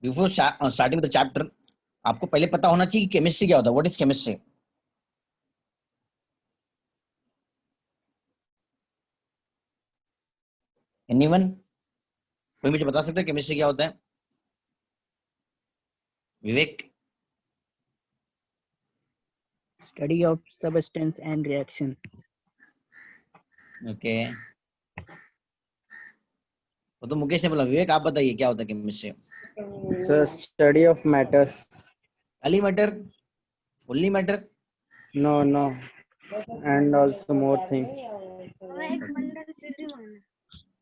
Before starting the chapter आपको पहले पता होना चाहिए कि केमिस्ट्री क्या होता है. What is chemistry? एनीवन? कोई मुझे बता सकता है केमिस्ट्री क्या होता है? विवेक? Study of substance and reaction. Okay. वो तो मुकेश ने बोला. विवेक आप बताइए क्या होता है chemistry? Sir, study of matters. खाली matter? Fully matter? No. And also more things.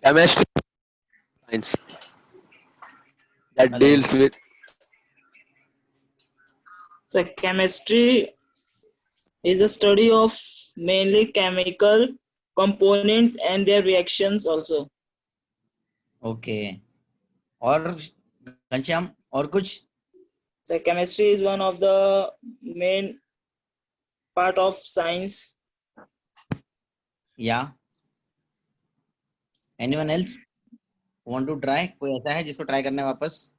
Chemistry science that Hello. deals with So chemistry is the study of mainly chemical components and their reactions also. Okay. और घनश्याम और कुछ? So chemistry is one of the main part of science. या anyone else want to try? कोई ऐसा है जिसको try करना है वापस?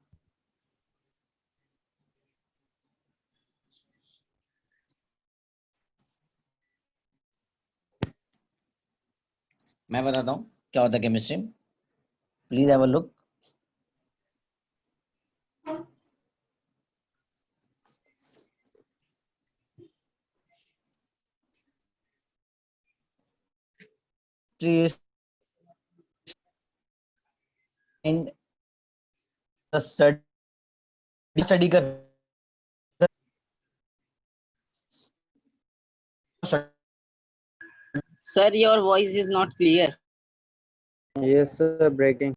मैं बताता हूँ क्या होता है chemistry. Please have a look. In the study कर Sir, your voice is not clear. Yes, sir, breaking.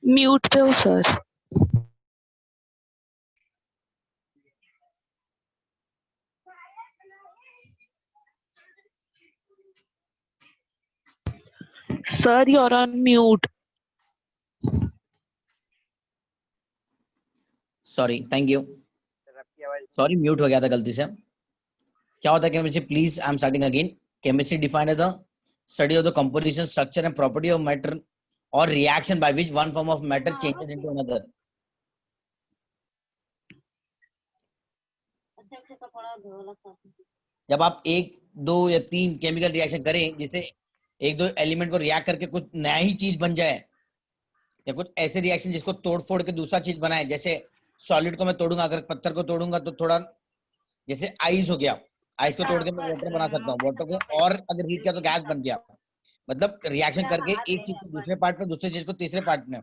Mute पे हो sir. Sir, you're on mute. Sorry. Thank you. Sorry mute हो गया था गलती से. क्या होता है chemistry? Please I am starting again. Chemistry defined as the study of the composition, structure and property of matter और reaction by which one form of matter changes into another. जब आप एक दो या तीन केमिकल रिएक्शन करें जिससे एक दो एलिमेंट को रिएक्ट करके कुछ नया ही चीज बन जाए, या कुछ ऐसे रिएक्शन जिसको तोड़ फोड़ के दूसरा चीज बनाए, जैसे सॉलिड को मैं तोड़ूंगा, अगर पत्थर को तोड़ूंगा तो थोड़ा, जैसे आइस हो गया, आइस को तोड़ के मैं वाटर बना सकता हूँ, वाटर को और अगर हीट किया तो गैस बन गया. मतलब रिएक्शन करके एक चीज को दूसरे पार्ट में, दूसरे चीज को तीसरे पार्ट में,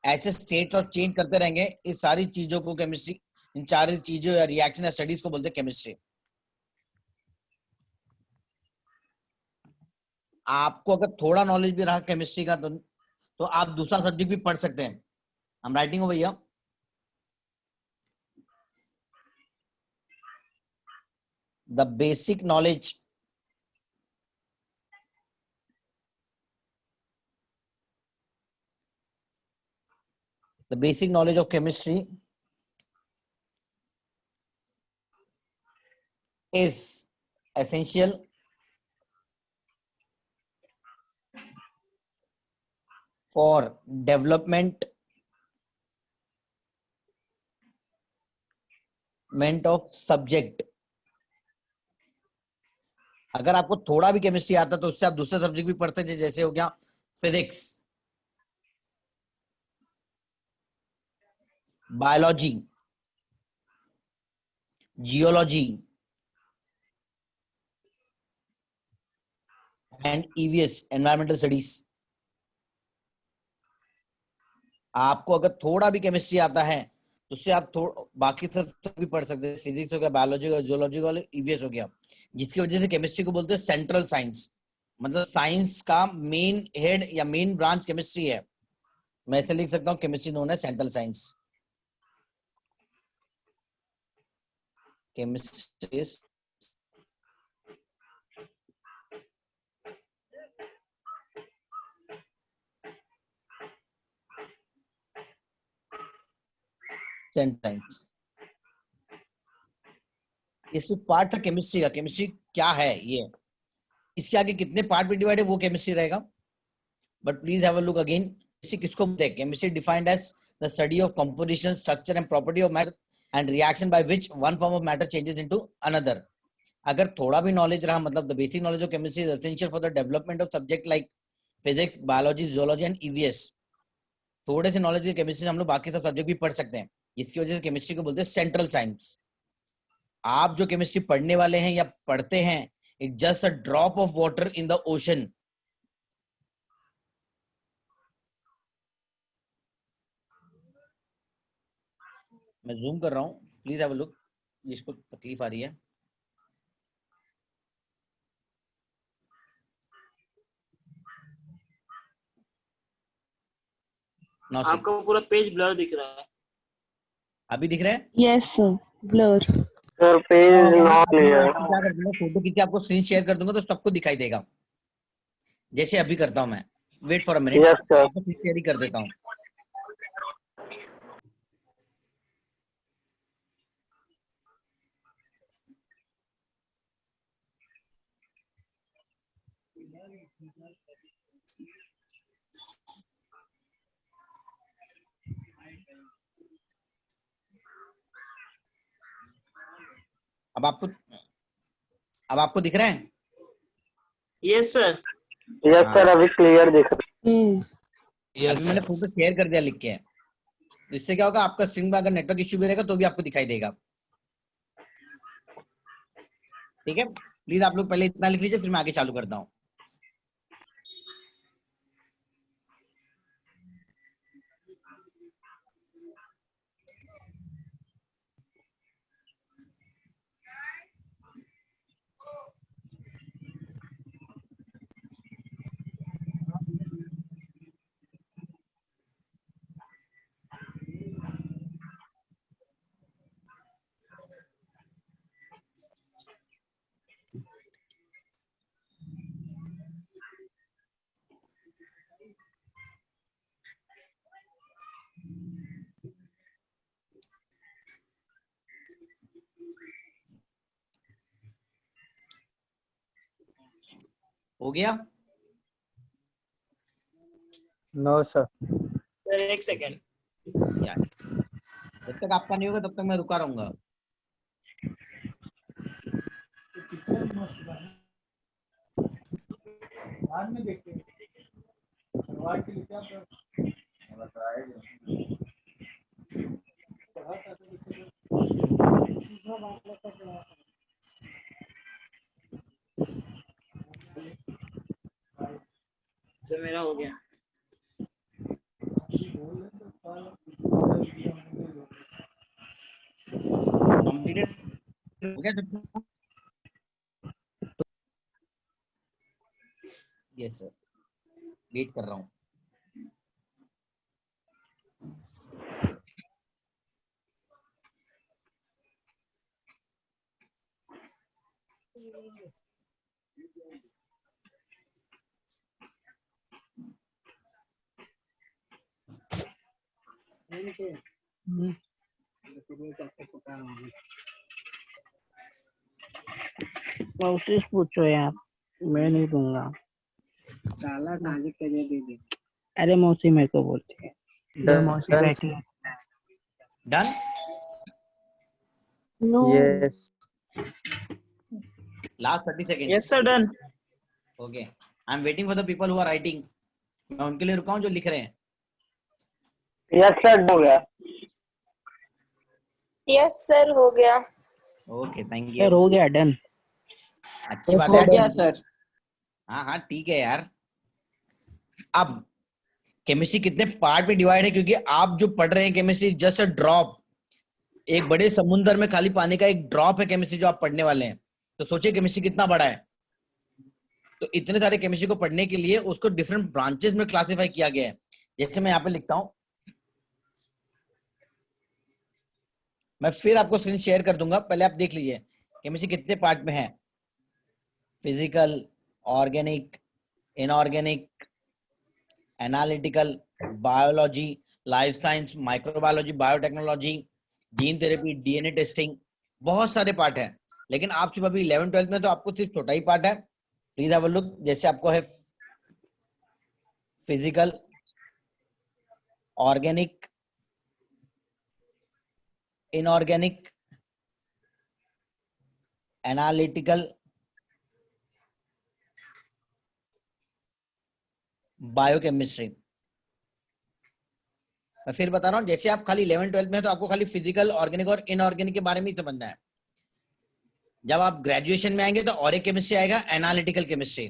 ऐसे स्टेट और चेंज करते रहेंगे. इस सारी चीजों को केमिस्ट्री, इन सारी चीजों या रिएक्शन या स्टडीज को बोलते हैं केमिस्ट्री. आपको अगर थोड़ा नॉलेज भी रहा केमिस्ट्री का तो आप दूसरा सब्जेक्ट भी पढ़ सकते हैं. हम राइटिंग हो भैया. The basic knowledge of chemistry is essential for development of subject. अगर आपको थोड़ा भी केमिस्ट्री आता तो उससे आप दूसरे सब्जेक्ट भी पढ़ते हैं, जैसे हो गया physics, biology, geology and EVS environmental studies. आपको अगर थोड़ा भी केमिस्ट्री आता है तो उससे आप बाकी सब भी पढ़ सकते हैं, फिजिक्स हो गया, बायोलॉजी हो, जियोलॉजी हो, ईवीएस हो गया, जिसकी वजह से केमिस्ट्री को बोलते हैं सेंट्रल साइंस। मतलब साइंस का मेन हेड या मेन ब्रांच केमिस्ट्री है। मैं ऐसे लिख सकता हूँ, केमिस्ट्री नोन है central science. Chemistry central science. ये सिर्फ पार्ट था केमिस्ट्री का। केमिस्ट्री क्या है ये, इसके आगे कितने पार्ट में डिवाइड है वो केमिस्ट्री रहेगा। But please have a look again. Chemistry किसको बोलते हैं? Chemistry defined as the study of composition, structure and property of matter and reaction by which one form of matter changes into another. अगर थोड़ा भी knowledge रहा, मतलब the basic knowledge of chemistry is essential for the development of subject like physics, biology, geology and EVS. थोड़े से knowledge के chemistry हम लोग बाकी सब सब्जेक्ट भी पढ़ सकते हैं। इसकी वजह से केमिस्ट्री को बोलते हैं सेंट्रल साइंस। आप जो केमिस्ट्री पढ़ने वाले हैं या पढ़ते हैं, it just a drop of water in the ocean. मैं जूम कर रहा हूं, प्लीज हैव अ लुक। जिसको तकलीफ आ रही है, नाउ सी। आपका पूरा पेज ब्लर दिख रहा है। अभी दिख रहा है? Yes, sir. Blur. Sir, page is not clear. क्या कर दूंगा, फोटो खींच के आपको स्क्रीन शेयर कर दूंगा तो सबको दिखाई देगा, जैसे अभी करता हूं मैं। Wait for a minute, Yes, sir. आपको स्क्रीन शेयर ही कर देता हूं। अब आपको दिख रहा है? Yes sir. Yes, sir. अभी clear दिख रहा Hmm. अभी मैंने फोटो शेयर कर दिया लिख के। तो इससे क्या होगा, आपका स्क्रीन में अगर नेटवर्क इश्यू भी रहेगा तो भी आपको दिखाई देगा। ठीक है, प्लीज आप लोग पहले इतना लिख लीजिए, फिर मैं आगे चालू करता हूँ। हो गया? No, sir. सर एक सेकेंड। जब तक आपका नहीं होगा तब तक मैं रुका रहूंगा। सर मेरा हो गया। कंप्लीटेड हो गया सबका? यस सर, वेट कर रहा हूँ। मौसी से पूछो यार, मैं नहीं दूंगा। काला कागज के दे दीजिए। अरे मौसी मेरे को बोलती है। Done, मौसी done, बैठी है। Done? No. Yes. Last 30 second. Yes sir done. Okay, I am waiting for the people who are writing. मैं उनके लिए रुका हूं जो लिख रहे हैं। Yes, sir. हो गया. यस सर हो गया। Okay, thank sir you. हो गया, डन। अच्छी बात है। गया सर। हाँ हाँ ठीक है यार। अब केमिस्ट्री कितने पार्ट में डिवाइड है, क्योंकि आप जो पढ़ रहे हैं केमिस्ट्री जस्ट अ ड्रॉप, एक बड़े समुंदर में खाली पानी का एक ड्रॉप है केमिस्ट्री जो आप पढ़ने वाले हैं। तो सोचिए केमिस्ट्री कितना बड़ा है। तो इतने सारे केमिस्ट्री को पढ़ने के लिए उसको डिफरेंट ब्रांचेस में क्लासिफाई किया गया है। जैसे मैं यहाँ पे लिखता हूं, मैं फिर आपको स्क्रीन शेयर कर दूंगा, पहले आप देख लीजिए केमिस्ट्री कितने पार्ट में है। Physical, organic, inorganic, analytical, biology, life science, microbiology, biotechnology, gene therapy, DNA testing, बहुत सारे पार्ट है। लेकिन आप सिर्फ अभी 11 12 में तो आपको सिर्फ छोटा ही पार्ट है। Please have a look. जैसे आपको है physical, organic, inorganic, analytical, biochemistry. मैं फिर बता रहा हूं, जैसे आप खाली 11 12 में है तो आपको खाली फिजिकल, ऑर्गेनिक और इनऑर्गेनिक के बारे में ही समझना है। जब आप ग्रेजुएशन में आएंगे तो और एक केमिस्ट्री आएगा, एनालिटिकल केमिस्ट्री।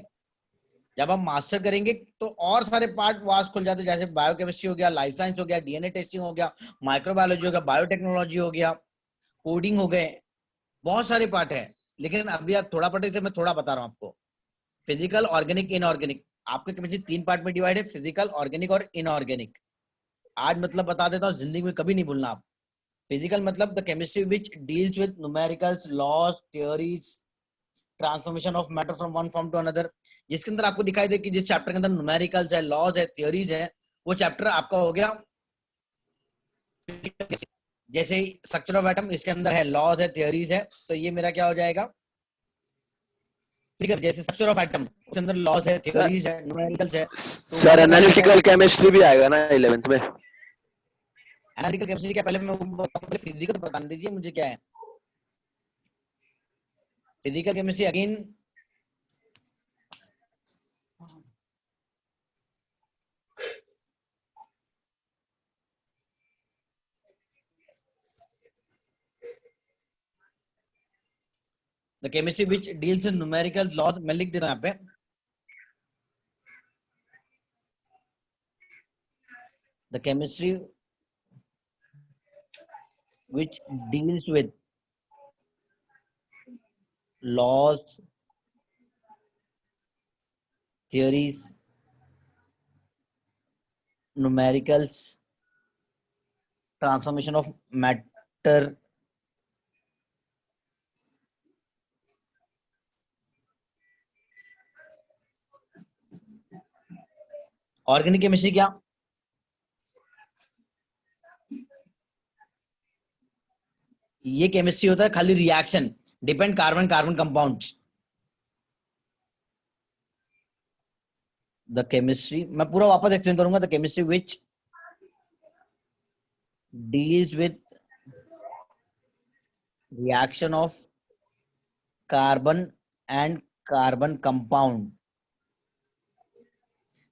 जब आप मास्टर करेंगे तो और सारे पार्ट वास्ट खुल जाते हैं, जैसे बायोकेमिस्ट्री हो गया, लाइफ साइंस हो गया, डीएनए टेस्टिंग हो गया, माइक्रोबायोलॉजी हो गया, बायोटेक्नोलॉजी हो गया, कोडिंग हो गए, बहुत सारे पार्ट है। लेकिन अभी आप थोड़ा पढ़े थे, मैं थोड़ा बता रहा हूँ आपको। फिजिकल, ऑर्गेनिक, इनऑर्गेनिक, आपके केमिस्ट्री 3 पार्ट में डिवाइड है, फिजिकल, ऑर्गेनिक और इनऑर्गेनिक। आज मतलब बता देता हूँ, जिंदगी में कभी नहीं भूलना आप। फिजिकल मतलब the chemistry which deals with numericals, laws, theories, transformation of matter from one form to another. जिसके अंदर आपको दिखाई दे कि जिस चैप्टर के अंदर न्यूमेरिकल्स है, लॉज है, थ्योरीज है, वो चैप्टर आपका हो गया। जैसे स्ट्रक्चर ऑफ एटम, इसके अंदर है लॉज है, थ्योरीज है, तो ये मेरा क्या हो जाएगा, ठीक है। जैसे स्ट्रक्चर ऑफ एटम, उसके अंदर लॉज है, थ्योरीज है, न्यूमेरिकल्स है, तो वो सर मेरा क्या एनालिटिकल जाएगा, केमिस्ट्री भी आएगा ना 11th में? Analytical chemistry. क्या पहले मैं फिजिकल बता दीजिए मुझे क्या है physical chemistry. Again the chemistry which deals with numerical laws, मैं लिख देता हूं यहाँ पे। The chemistry which deals with laws, theories, numericals, transformation of matter, organic chemistry क्या, ये केमिस्ट्री होता है खाली reaction, depend carbon carbon compounds. The chemistry, मैं पूरा वापस एक्सप्लेन करूंगा। The chemistry which deals with reaction of carbon and carbon compound.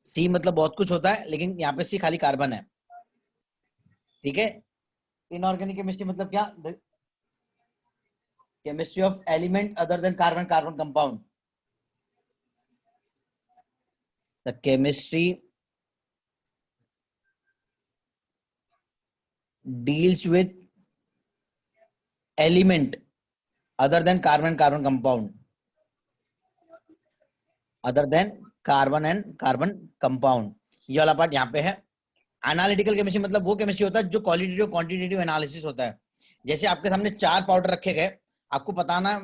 C मतलब बहुत कुछ होता है, लेकिन यहाँ पे सी खाली कार्बन है, ठीक है। इनऑर्गेनिक केमिस्ट्री मतलब क्या, the chemistry of element other than carbon carbon compound. The chemistry deals with element other than carbon carbon compound, other than carbon and carbon compound। ये वाला पार्ट यहाँ पे है। एनालिटिकल केमिस्ट्री मतलब वो केमिस्ट्री होता है जो क्वालिटेटिव क्वांटिटेटिव एनालिसिस होता है। जैसे आपके सामने 4 पाउडर रखे गए, आपको बताना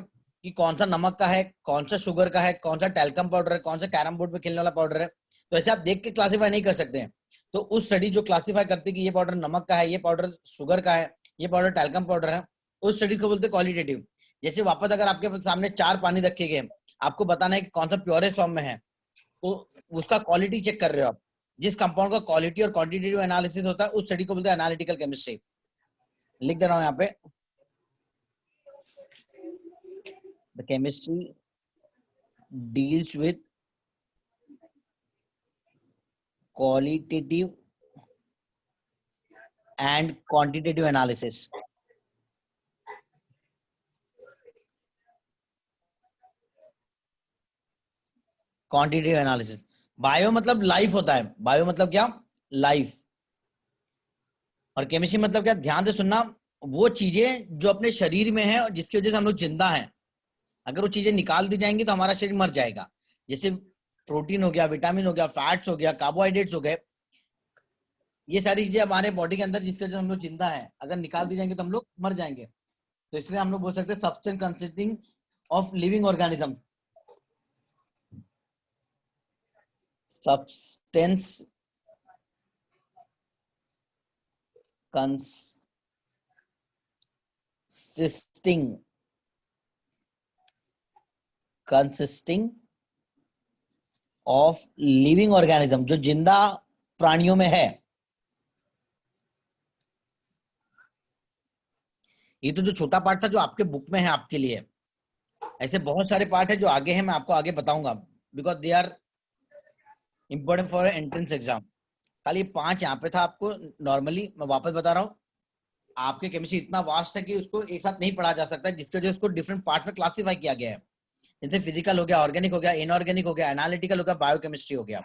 कि कौन सा नमक का है, कौन सा शुगर का है, कौन सा टैल्कम पाउडर है, कौन सा कैरम बोर्ड पे खेलने वाला पाउडर है। तो ऐसे आप देख के क्लासीफाई नहीं कर सकते हैं। तो उस स्टडी जो क्लासीफाई करती है कि ये पाउडर नमक का है, ये पाउडर शुगर का है, ये पाउडर टैल्कम पाउडर है, उस स्टडी को बोलते हैं क्वालिटेटिव। जैसे वापस अगर आपके सामने 4 पानी रखे गए, आपको बताना है कि कौन सा प्योरेस्ट फॉर्म में है, तो उसका क्वालिटी चेक कर रहे हो आप। जिस कंपाउंड का क्वालिटी और क्वांटिटेटिव एनालिसिस होता है उस स्टडी को बोलते हैं एनालिटिकल केमिस्ट्री। लिख दे रहा हूं यहाँ पे, the chemistry deals with qualitative and quantitative analysis। Quantitative analysis. Bio मतलब लाइफ होता है, बायो मतलब क्या, लाइफ। और केमिस्ट्री मतलब क्या, ध्यान से सुनना, वो चीजें जो अपने शरीर में है और जिसकी वजह से हम लोग जिंदा हैं, अगर वो चीजें निकाल दी जाएंगी तो हमारा शरीर मर जाएगा। जैसे प्रोटीन हो गया, विटामिन हो गया, फैट्स हो गया, कार्बोहाइड्रेट्स हो गए, ये सारी चीजें हमारे बॉडी के अंदर जिसकी वजह से हम लोग जिंदा है, अगर निकाल दी जाएंगी तो हम लोग मर जाएंगे। तो इसलिए हम लोग बोल सकते हैं substance consisting of living organism, substance consisting of living organism, जो जिंदा प्राणियों में है। ये तो जो छोटा पार्ट था जो आपके बुक में है आपके लिए, ऐसे बहुत सारे पार्ट है जो आगे है, मैं आपको आगे बताऊंगा, because they are important for entrance exam. खाली 5 यहाँ पे था आपको नॉर्मली, मैं वापस बता रहा हूँ, आपके केमिस्ट्री इतना वास्ट है कि उसको एक साथ नहीं पढ़ा जा सकता, जिसकी वजह से उसको डिफरेंट पार्ट में क्लासिफाई किया गया है। जैसे फिजिकल हो गया, ऑर्गेनिक हो गया, इनऑर्गेनिक हो गया, एनालिटिकल हो गया, बायोकेमिस्ट्री हो गया।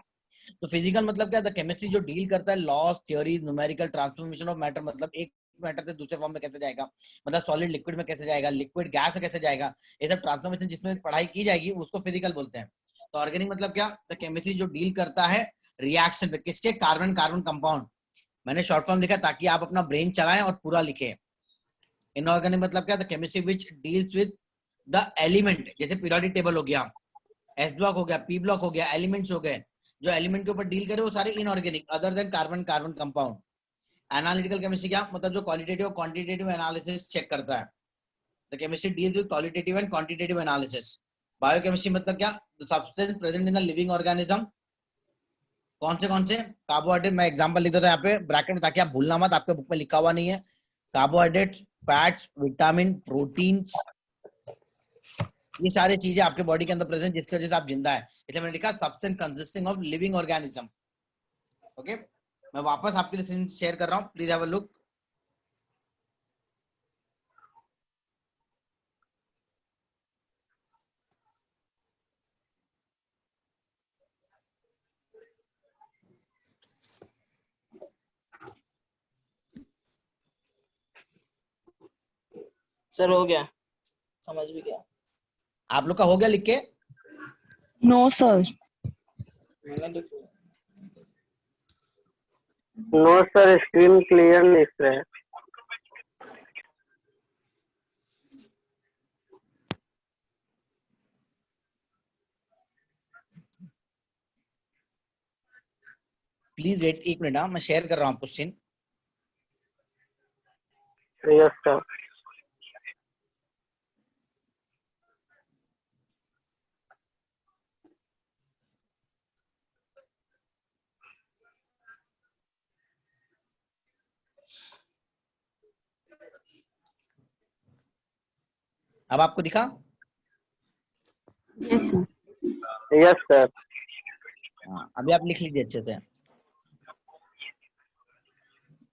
तो फिजिकल मतलब क्या, द केमिस्ट्री जो डील करता है loss, theory, numerical, transformation of matter, मतलब एक मैटर से दूसरे फॉर्म में कैसे जाएगा, मतलब सॉलिड लिक्विड में कैसे जाएगा, लिक्विड गैस में कैसे जाएगा, ये सब ट्रांसफॉर्मेशन जिसमें पढ़ाई की जाएगी उसको फिजिकल बोलते हैं। तो ऑर्गेनिक मतलब क्या, द केमिस्ट्री जो डील करता है रिएक्शन पे, किसके, कार्बन कार्बन कंपाउंड। मैंने शॉर्ट फॉर्म लिखा ताकि आप अपना ब्रेन चलाएं और पूरा लिखें। इनऑर्गेनिक मतलब क्या, the chemistry which deals with the element, जैसे पीरियोडिक टेबल हो गया, एस ब्लॉक हो गया, पी ब्लॉक हो गया, एलिमेंट्स हो गए, जो एलिमेंट के ऊपर डील करे वो सारे inorganic, other than carbon carbon compound. Analytical chemistry क्या मतलब, जो क्वालिटेटिव और क्वांटिटेटिव एनालिसिस चेक करता है। The chemistry deals with qualitative and quantitative analysis. Biochemistry मतलब क्या, the substance present in the living organism. कौन से कार्बोहाइड्रेट, मैं एग्जांपल लिख देता हूं यहाँ पे ब्रैकेट में ताकि आप भूलना मत, आपके बुक में लिखा हुआ नहीं है। कार्बोहाइड्रेट, फैट्स, विटामिन, प्रोटीन्स, ये सारी चीजें आपके बॉडी के अंदर प्रेजेंट जिसकी वजह से आप जिंदा है, इसलिए मैंने लिखा substance consisting of living organism. Okay, मैं वापस आपके लिए शेयर कर रहा हूं, please have a look. Sir हो गया, समझ भी गया। आप लोग का हो गया लिख के? No, sir. मैंने लिख लिया। नो सर, स्क्रीन क्लियर लिख रहे हैं। प्लीज वेट 1 मिनट, मैं शेयर कर रहा हूँ आपको सीन। Yes sir. अब आपको दिखा? Yes, sir. Yes sir. अभी आप लिख लीजिए अच्छे से।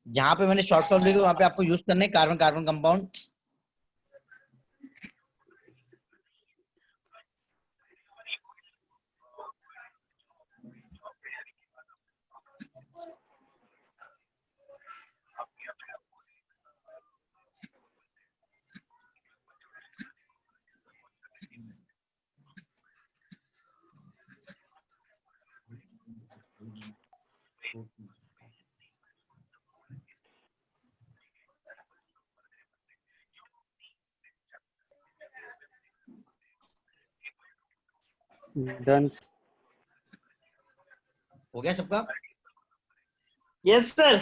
जहां पे मैंने शॉर्ट फॉर्म लिखा वहां पे आपको यूज करने कार्बन कार्बन कंपाउंड। डन। हो गया सबका? Yes sir.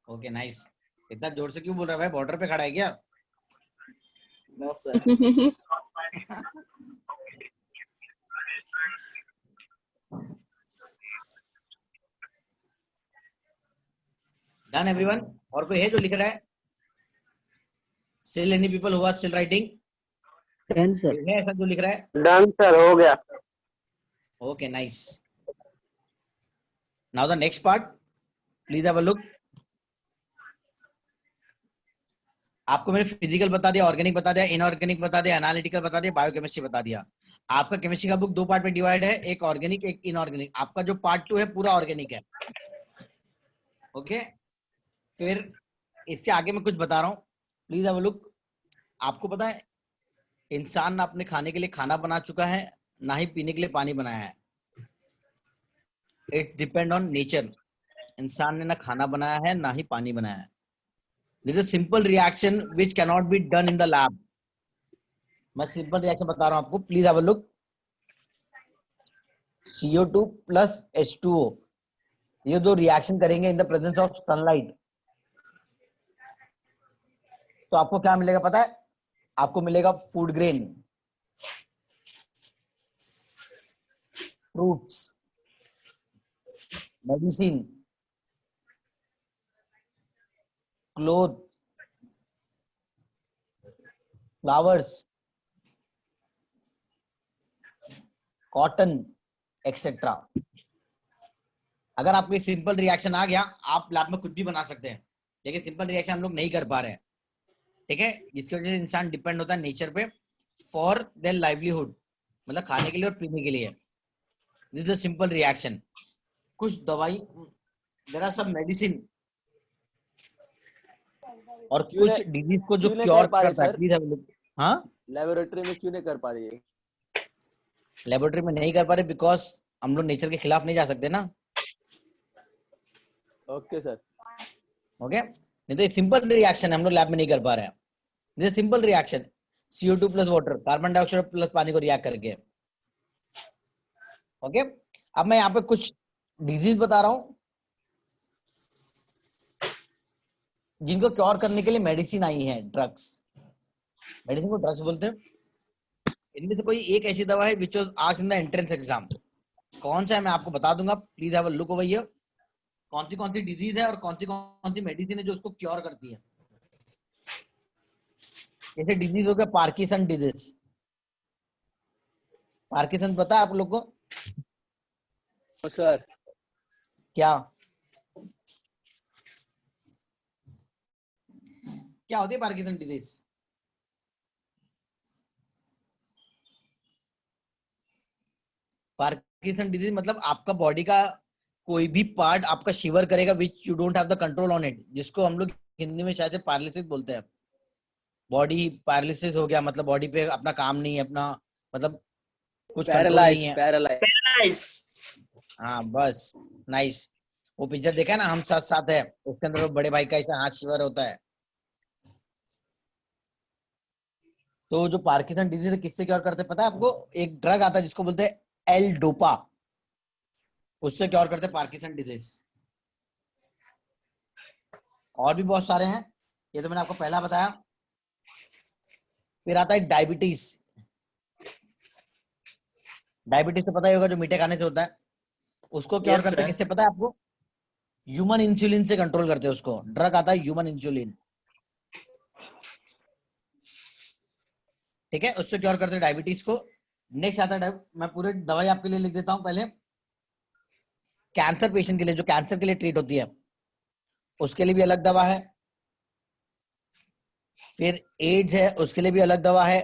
Okay nice. इतना जोर से क्यों बोल रहा है भाई, बॉर्डर पे खड़ा है क्या? No sir. Done everyone? और कोई है जो लिख रहा है? Still any people who are still writing? Ten sir. है ऐसा जो लिख रहा है? डन सर, हो गया। Okay nice. Now the next part, please have a look. आपको मैंने फिजिकल बता दिया, ऑर्गेनिक बता दिया, इनऑर्गेनिक बता दिया, एनालिटिकल बता दिया, बायोकेमिस्ट्री बता दिया। आपका केमिस्ट्री का बुक 2 पार्ट में डिवाइड है, एक ऑर्गेनिक एक इनऑर्गेनिक। आपका जो पार्ट 2 है पूरा ऑर्गेनिक है। ओके, फिर इसके आगे मैं कुछ बता रहा हूँ, प्लीज हैव अ लुक। आपको पता है इंसान ना अपने खाने के लिए खाना बना चुका है, ना ही पीने के लिए पानी बनाया है। It depend on nature. इंसान ने ना खाना बनाया है ना ही पानी बनाया है। This is simple reaction which cannot be done in the lab. मैं सिंपल रिएक्शन बता रहा हूं आपको, please have a look. CO2 plus H2O, ये दो रिएक्शन करेंगे in the presence of sunlight, तो आपको क्या मिलेगा पता है? आपको मिलेगा food grain, fruits, medicine, cloth, flowers, cotton, etcetera. अगर आपको सिंपल रिएक्शन आ गया, आप लैब में कुछ भी बना सकते हैं, लेकिन सिंपल रिएक्शन हम लोग नहीं कर पा रहे हैं, ठीक है? जिसकी वजह से इंसान डिपेंड होता है नेचर पे फॉर देयर लाइवलीहुड, मतलब खाने के लिए और पीने के लिए। This is simple reaction. कुछ दवाई, देयर आर सम मेडिसिन और क्यों कुछ डिजीज को जो क्यों नहीं क्योर कर पा रहे करता है, sir? Please have a look. हाँ, लेबोरेटरी में क्यों नहीं कर पा रही है? लेबोरेटरी में नहीं कर पा रहे बिकॉज हम लोग नेचर के खिलाफ नहीं जा सकते ना। Okay sir. ओके, नहीं तो सिंपल रिएक्शन हम लोग लैब में नहीं कर पा रहे हैं। This simple reaction, CO2 plus water, carbon dioxide plus पानी को रिएक्ट करके। ओके, अब मैं यहाँ पे कुछ डिजीज बता रहा हूं जिनको क्योर करने के लिए मेडिसिन आई है, ड्रग्स। मेडिसिन को ड्रग्स बोलते हैं। इनमें से कोई एक ऐसी दवा है which was asked in the entrance exam. कौन सा है मैं आपको बता दूंगा, please have a look over here. कौन सी डिजीज है और कौन सी मेडिसिन है जो उसको क्योर करती है। जैसे डिजीज हो गया पार्किसन डिजीज। पार्किसन पता है आप लोग को सर क्या क्या होती है पार्किसन डिजीज? पार्किसन डिजीज मतलब आपका बॉडी का कोई भी पार्ट आपका शिवर करेगा which you don't have the control on it, जिसको हम लोग हिंदी में शायद पैरालिसिस बोलते हैं। बॉडी पैरालिसिस हो गया मतलब बॉडी पे अपना काम नहीं है, अपना मतलब कुछ कंट्रोल नहीं पैरालाइज है। पैरालाइज। Paralyze. हाँ बस, नाइस। वो पिक्चर देखा है ना, हम साथ साथ है, उसके अंदर वो बड़े भाई का ऐसा हाथ शिवर होता है। तो जो पार्किंसन डिजीज है किससे क्योर करते हैं पता है आपको? एक ड्रग आता है जिसको बोलते हैं एल डोपा, उससे क्योर करते हैं पार्किंसन डिजीज। और भी बहुत सारे हैं, ये तो मैंने आपको पहला बताया। फिर आता है डायबिटीज। डायबिटीज तो पता ही होगा, जो मीठे खाने से होता है। उसको क्योर Yes, करते हैं sir. किससे पता है आपको? ह्यूमन इंसुलिन से कंट्रोल करते हैं उसको। ड्रग आता है ह्यूमन इंसुलिन, ठीक है? उससे क्योर करते हैं डायबिटीज को। नेक्स्ट आता है मैं पूरे दवाई आपके लिए लिख देता हूं पहले। कैंसर पेशेंट के लिए, जो कैंसर के लिए ट्रीट होती है, उसके लिए भी अलग दवा है। फिर एड्स है, उसके लिए भी अलग दवा है।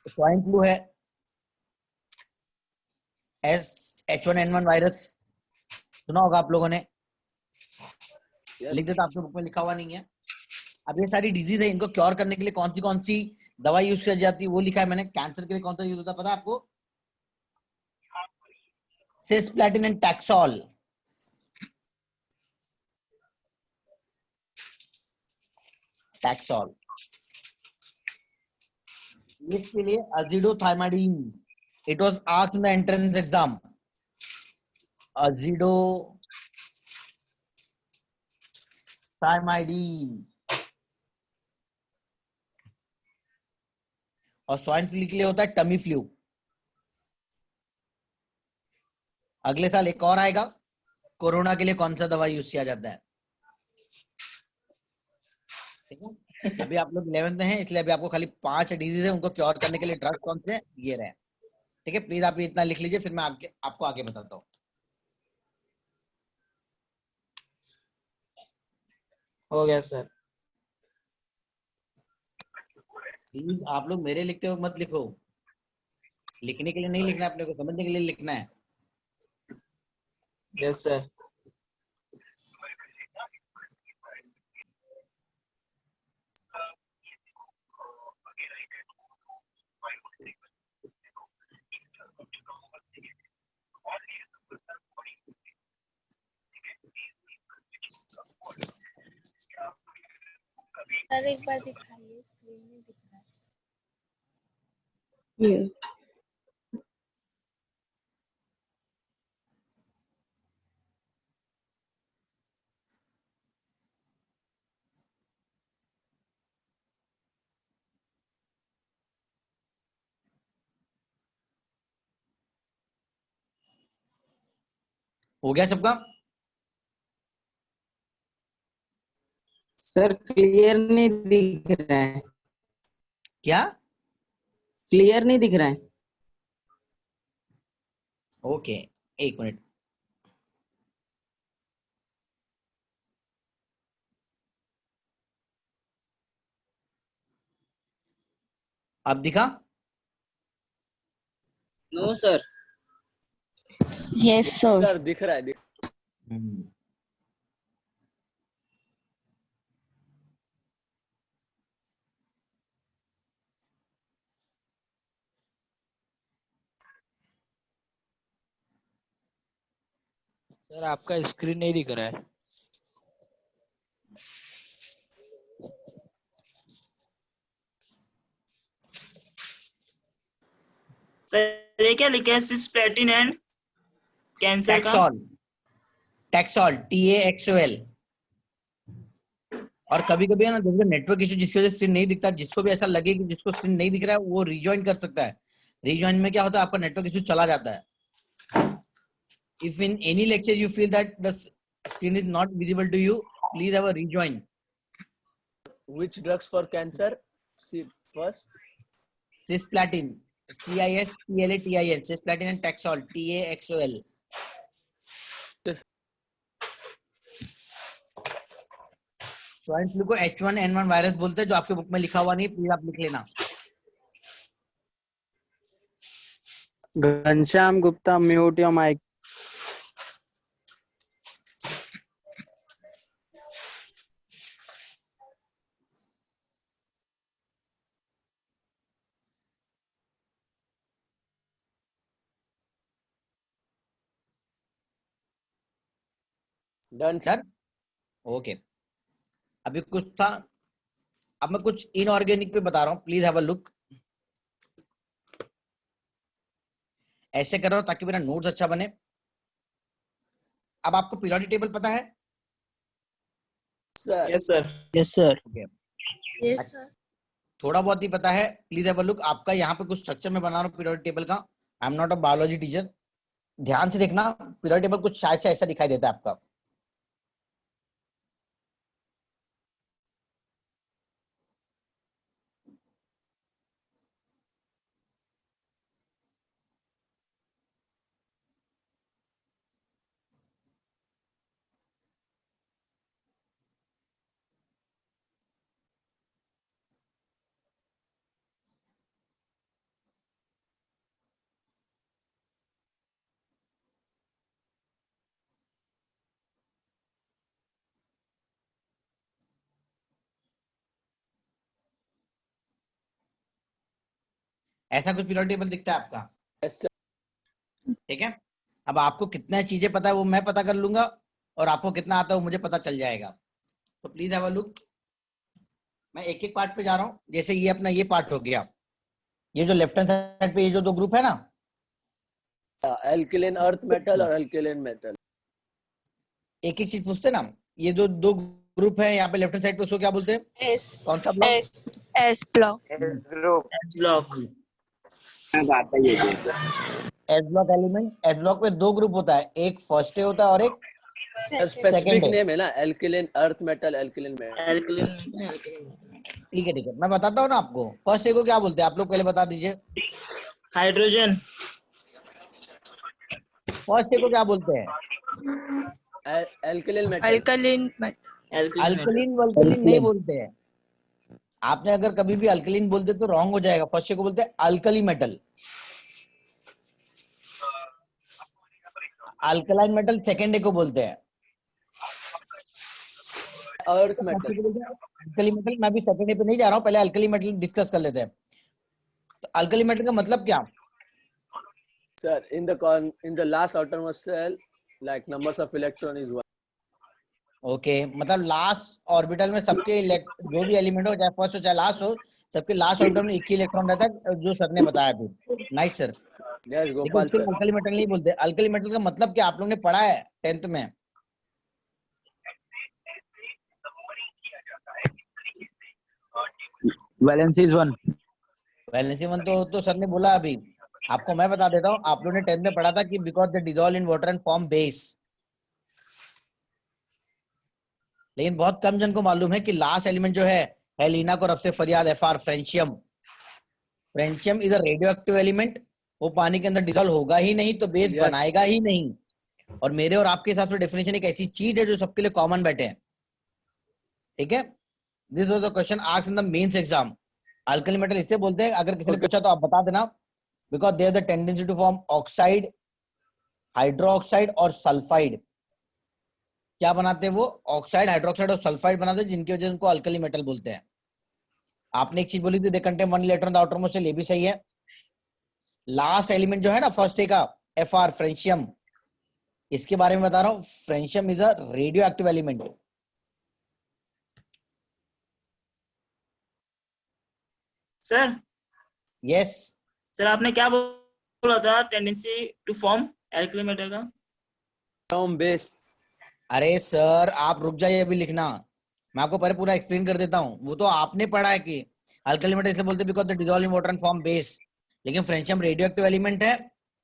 स्वाइन फ्लू है, H1N1 वायरस, सुना होगा आप लोगों ने, लिख देता, आपके बुक में लिखा हुआ नहीं है। अब ये सारी डिजीज है, इनको क्योर करने के लिए कौन सी दवाई यूज की जाती है वो लिखा है मैंने। कैंसर के लिए कौन सा यूज होता है पता है आपको? Cisplatin and taxol. टैक्सोल। इसके लिए azidothymidine, it was asked in the entrance exam. Azidothymidine. और स्वाइन फ्लू के लिए होता है टमी फ्लू। अगले साल एक और आएगा, कोरोना के लिए कौन सा दवा यूज किया जाता है, ठीक है? अभी आप लोग 11th में हैं, इसलिए अभी आपको खाली 5 डिजीज है, उनको क्योर करने के लिए ड्रग कौन से हैं ये रहे, ठीक है? प्लीज आप इतना लिख लीजिए, फिर मैं आपको आगे बताता हूँ। हो गया सर. प्लीज आप लोग मेरे लिखते हो मत लिखो, लिखने के लिए नहीं लिखना है, अपने को समझने के लिए लिखना है। Yes, sir. सर एक बार दिखाइए, स्क्रीन में दिख रहा है। Yes. हो गया सबका? सर क्लियर नहीं दिख रहा है, क्या? क्लियर नहीं दिख रहा है। ओके, एक मिनट। अब दिखा? No sir. Yes, sir. Sir दिख रहा है, हम्म, सर आपका स्क्रीन नहीं दिख रहा है। सर ये क्या लिखा है, सिस्प्लेटिन एंड कैंसर का? टैक्सॉल, टैक्सॉल TAXOL। और कभी कभी है ना, देखो नेटवर्क इशू जिसकी वजह से स्क्रीन नहीं दिखता, जिसको भी ऐसा लगे कि जिसको स्क्रीन नहीं दिख रहा है वो रिजॉइन कर सकता है। रिजॉइन में क्या होता है, आपका नेटवर्क इशू चला जाता है। If in any lecture you feel that the screen is not visible to you, please have a rejoin. which drugs for cancer? See first. Cisplatin, CISPLATIN, cisplatin and Taxol, TAXOL। Swine flu को H1N1 virus बोलते हैं, जो आपके book में लिखा हुआ नहीं, please आप लिख लेना। Ghanshyam Gupta, mute your mic. Done. Sir okay, अभी कुछ था, अब मैं कुछ इनऑर्गेनिक पे बता रहा हूँ, प्लीज हैव अ लुक। ऐसे कर रहा हूँ ताकि मेरा नोट्स अच्छा बने। अब आपको पीरियोडिक टेबल पता है? Sir. Yes, sir. Yes sir. Yes sir. थोड़ा बहुत ही पता है, प्लीज हैव अ लुक। आपका यहाँ पे कुछ स्ट्रक्चर में बना रहा हूँ पीरियोडिक टेबल का। I am not a biology teacher, ध्यान से देखना। पीरियोडिक टेबल कुछ शायद से ऐसा दिखाई देता है आपका। ऐसा कुछ पीरियोडिक टेबल दिखता है आपका? Yes, sir. ठीक है, अब आपको कितना चीजें पता है वो मैं पता कर लूंगा, और आपको कितना आता है वो मुझे पता चल जाएगा। तो प्लीज हैव अ लुक। मैं एक एक पार्ट पे जा रहा हूँ। जैसे ये अपना ये पार्ट हो गया, ये जो लेफ्ट हैंड साइड पे ये जो दो ग्रुप है ना, Alkaline earth metal और alkaline metal. एक एक चीज पूछते ना। ये जो दो ग्रुप है यहाँ पे लेफ्ट हैंड साइड पे, उसको क्या बोलते हैं? एस कौन सा block? S S block. Group. S block. S block element. S block में दो ग्रुप होता है, एक फर्स्ट डे होता है और एक Sir, specific Second है। name है ना, alkaline earth metal, alkaline metal. Alkaline. ठीक है, मैं बताता हूँ ना आपको। फर्स्ट डे को क्या बोलते हैं, आप लोग पहले बता दीजिए। Hydrogen. फर्स्ट डे को क्या बोलते हैं? Alkaline metal. Alkaline metal. Alkaline metal. Alkaline वल्कलीन नहीं बोलते हैं। आपने अगर कभी भी अल्कलीन बोलते तो रॉन्ग हो जाएगा। फर्स्ट को बोलते हैं alkali metal, alkaline metal second day को बोलते हैं अर्थ मेटल। Alkali metal. मैं भी सेकेंड डे पे नहीं जा रहा हूँ, पहले अल्कली मेटल डिस्कस कर लेते हैं। तो अल्कली मेटल का मतलब क्या? Sir, in the last outermost shell, like numbers of electron is 1. Okay मतलब लास्ट ऑर्बिटल में सबके जो भी एलिमेंट हो, चाहे फर्स्ट हो चाहे लास्ट हो, सबके लास्ट ऑर्बिटल में एक ही इलेक्ट्रॉन रहता है, जो सर ने बताया अभी। Nice sir. Yes, लेकिन Gopal उसको sir. अल्कली मेटल नहीं बोलते। अल्कली मेटल का मतलब क्या आप लोगों ने पढ़ा है 10th में? Valency is 1। वैलेंसी वन तो सर ने बोला अभी। आपको मैं बता देता हूँ, आप लोगों ने 10th में पढ़ा था कि because they dissolve in water and form base. लेकिन बहुत कम जन को मालूम है कि लास्ट एलिमेंट जो है हेलिना को रब से फरियाद FR francium. Francium is a radioactive element. वो पानी के अंदर डिसॉल्व होगा ही नहीं तो बेस Yes. बनाएगा ही नहीं। और मेरे और आपके हिसाब से डेफिनेशन एक ऐसी चीज है जो सबके लिए कॉमन बैठे हैं। ठीक है, this was the question asked in the mains exam. Alkali metal इससे बोलते हैं, अगर किसी ने Okay. पूछा तो आप बता देना, because they have the tendency to form oxide, hydroxide और सल्फाइड। क्या बनाते हैं वो? ऑक्साइड, हाइड्रोक्साइड और सल्फाइड बनाते हैं, जिनकी वजह से उनको अल्कली मेटल बोलते हैं। आपने एक चीज बोली थी, they contain 1 electron the outermost shell, ये भी सही है। लास्ट एलिमेंट जो है ना फर्स्ट डे का, एफआर फ्रेंशियम, इसके बारे में बता रहा हूं। Francium is a radioactive element. Sir yes sir आपने क्या बोला था tendency to form alkali metal का? From base. अरे सर आप रुक जाइए, अभी लिखना, मैं आपको पहले पूरा एक्सप्लेन कर देता हूँ। वो तो आपने पढ़ा है कि अल्कली मेटल इसलिए बोलते हैं because the dissolve in water and form base. लेकिन फ्रेंशियम रेडियो एक्टिव एलिमेंट है,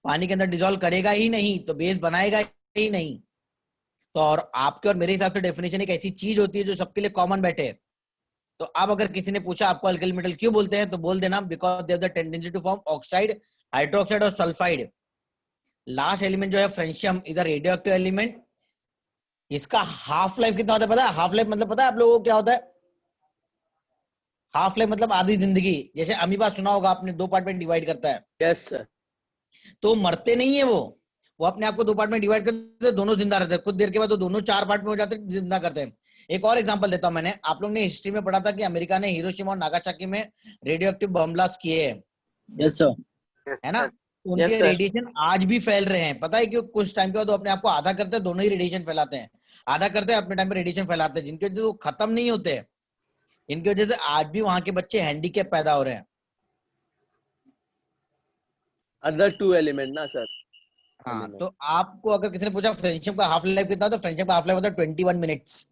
पानी के अंदर डिसॉल्व करेगा ही नहीं तो बेस बनाएगा ही नहीं। तो और आपके और मेरे हिसाब से डेफिनेशन एक ऐसी चीज होती है जो सबके लिए कॉमन बैठे। तो अब अगर किसी ने पूछा आपको अल्कली मेटल क्यों बोलते हैं, तो बोल देना because they have the tendency to form oxide, hydroxide और सल्फाइड। लास्ट एलिमेंट जो है francium is a radioactive element. इसका हाफ लाइफ कितना होता है पता है? हाफ लाइफ मतलब पता है आप लोगों को क्या होता है? हाफ लाइफ मतलब आधी जिंदगी। जैसे अमीबा सुना होगा आपने, 2 पार्ट में डिवाइड करता है। Yes sir. तो मरते नहीं है वो अपने आप को 2 पार्ट में डिवाइड करते हैं, दोनों जिंदा रहते हैं। कुछ देर के बाद वो दोनों 4 पार्ट में हो जाते हैं, जिंदा करते हैं। एक और एग्जांपल देता हूं मैंने, आप लोग ने हिस्ट्री में पढ़ा था कि अमेरिका ने हिरोशिमा और नागासाकी में रेडियो एक्टिव बम ब्लास्ट किए हैं, यस सर। है ना? उनके Yes, sir. रेडिएशन आज भी फैल रहे हैं। पता है क्यों? कुछ टाइम के बाद वो अपने आप को आधा करते हैं, दोनों ही रेडिएशन फैलाते हैं। आधा करते हैं, अपने टाइम पे रेडिएशन फैलाते हैं, जिनके वजह से वो खत्म नहीं होते। इनकी वजह से आज भी वहां के बच्चे हैंडीकैप पैदा हो रहे हैं। Other 2 element ना sir. हाँ, Element. तो आपको अगर किसी ने पूछा फ्रेंडशिप का हाफ लाइफ कितना, तो फ्रेंडशिप का हाफ लाइफ होता है 21 मिनट्स।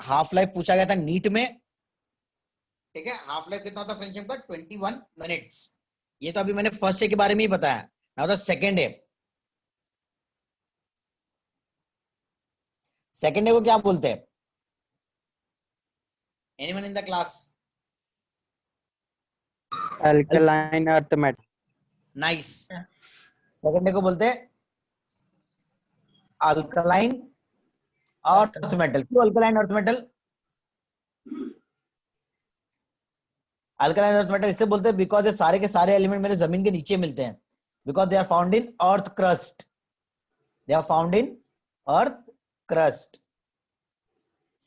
हाफ लाइफ पूछा गया था नीट में। ठीक है, हाफ लाइफ कितना होता है फ्रेंडशिप का? 21 मिनट्स। ये तो अभी मैंने फर्स्ट डे के बारे में ही बताया। Now the second day. Second day को क्या बोलते हैं? Anyone in the class? Alkaline earth metal. Nice. Second day को बोलते हैं अल्कलाइन अर्थ मेटल। क्यों alkaline earth metal? Alkaline earth metal इससे बोलते हैं बिकॉज ये सारे के सारे एलिमेंट मेरे जमीन के नीचे मिलते हैं, because they are found in earth crust. They are found in earth crust.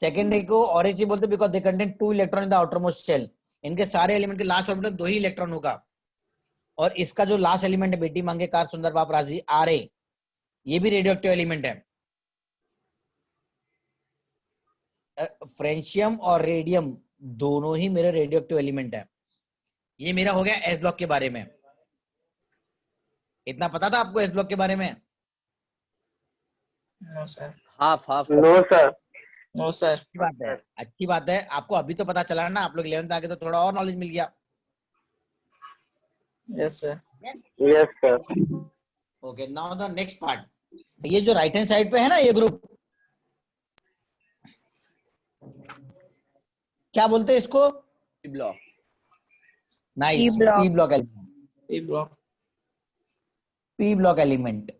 Second day को ऑरेंज ही बोलते हैं because they contain 2 electron in the outer most shell. इनके सारे एलिमेंट के लास्ट ऑर्बिटल 2 ही इलेक्ट्रॉन होगा। और इसका जो लास्ट एलिमेंट है, बेटी मांगे कार सुंदर बाप राजी आरे, ये भी रेडियो एक्टिव एलिमेंट है। फ्रेंशियम और रेडियम दोनों ही मेरे रेडियो एक्टिव एलिमेंट है। ये मेरा हो गया एस ब्लॉक के बारे में। इतना पता था आपको एस ब्लॉक के बारे में? No sir. Half. No sir. No sir. अच्छी बात है, अच्छी बात है। आपको अभी तो पता चला ना, आप लोग 11th आगे तो थोड़ा और नॉलेज मिल गया। Yes sir. Yes sir. Okay, now the next part. ये जो राइट हैंड साइड पे है ना, ये ग्रुप क्या बोलते हैं इसको? Block. Nice, P block. P block element. P block. P block element.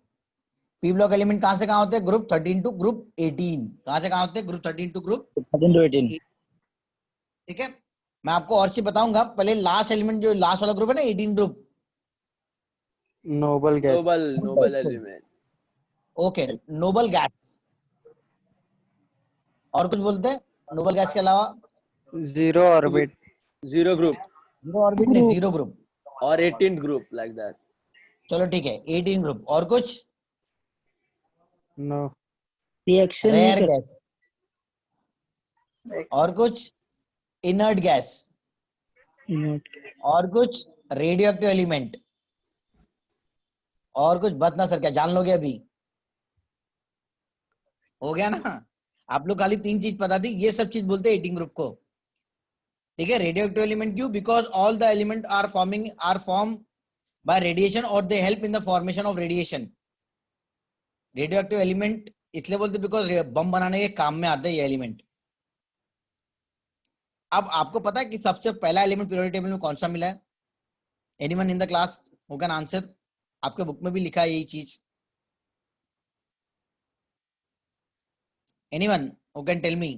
P block element कहां से कहां होते हैं? Group 13 to group 18। कहां से कहां होते हैं? Group 13 to group 13 to 18। ठीक है, मैं आपको और चीज बताऊंगा, पहले लास्ट एलिमेंट जो लास्ट वाला ग्रुप है ना 18 group, Noble gas. Noble element. Okay, noble gas. और कुछ बोलते हैं नोबल गैस के अलावा? Zero orbit. Zero group zero orbit नहीं, zero group. or 18th group like that. चलो ठीक है, 18 ग्रुप। और कुछ? No. रिएक्शन नहीं रेयर कर गैस। और कुछ? Inert gas. और कुछ? Radio active element. और कुछ बतना सर, क्या जान लोगे अभी? हो गया ना? आप लोग खाली 3 चीज पता थी, ये सब चीज बोलते हैं 18 ग्रुप को। ठीक है, रेडियो एक्टिव एलिमेंट क्यों? Because all the element are form by radiation और they help in the formation of radiation. Radioactive element इसलिए बोलते बिकॉज बम बनाने के काम में आते हैं ये एलिमेंट। अब आपको पता है कि सबसे पहला एलिमेंट पीरियोडिक टेबल में कौन सा मिला है? Anyone in the class who can answer? आपके बुक में भी लिखा है यही चीज। Anyone who can tell me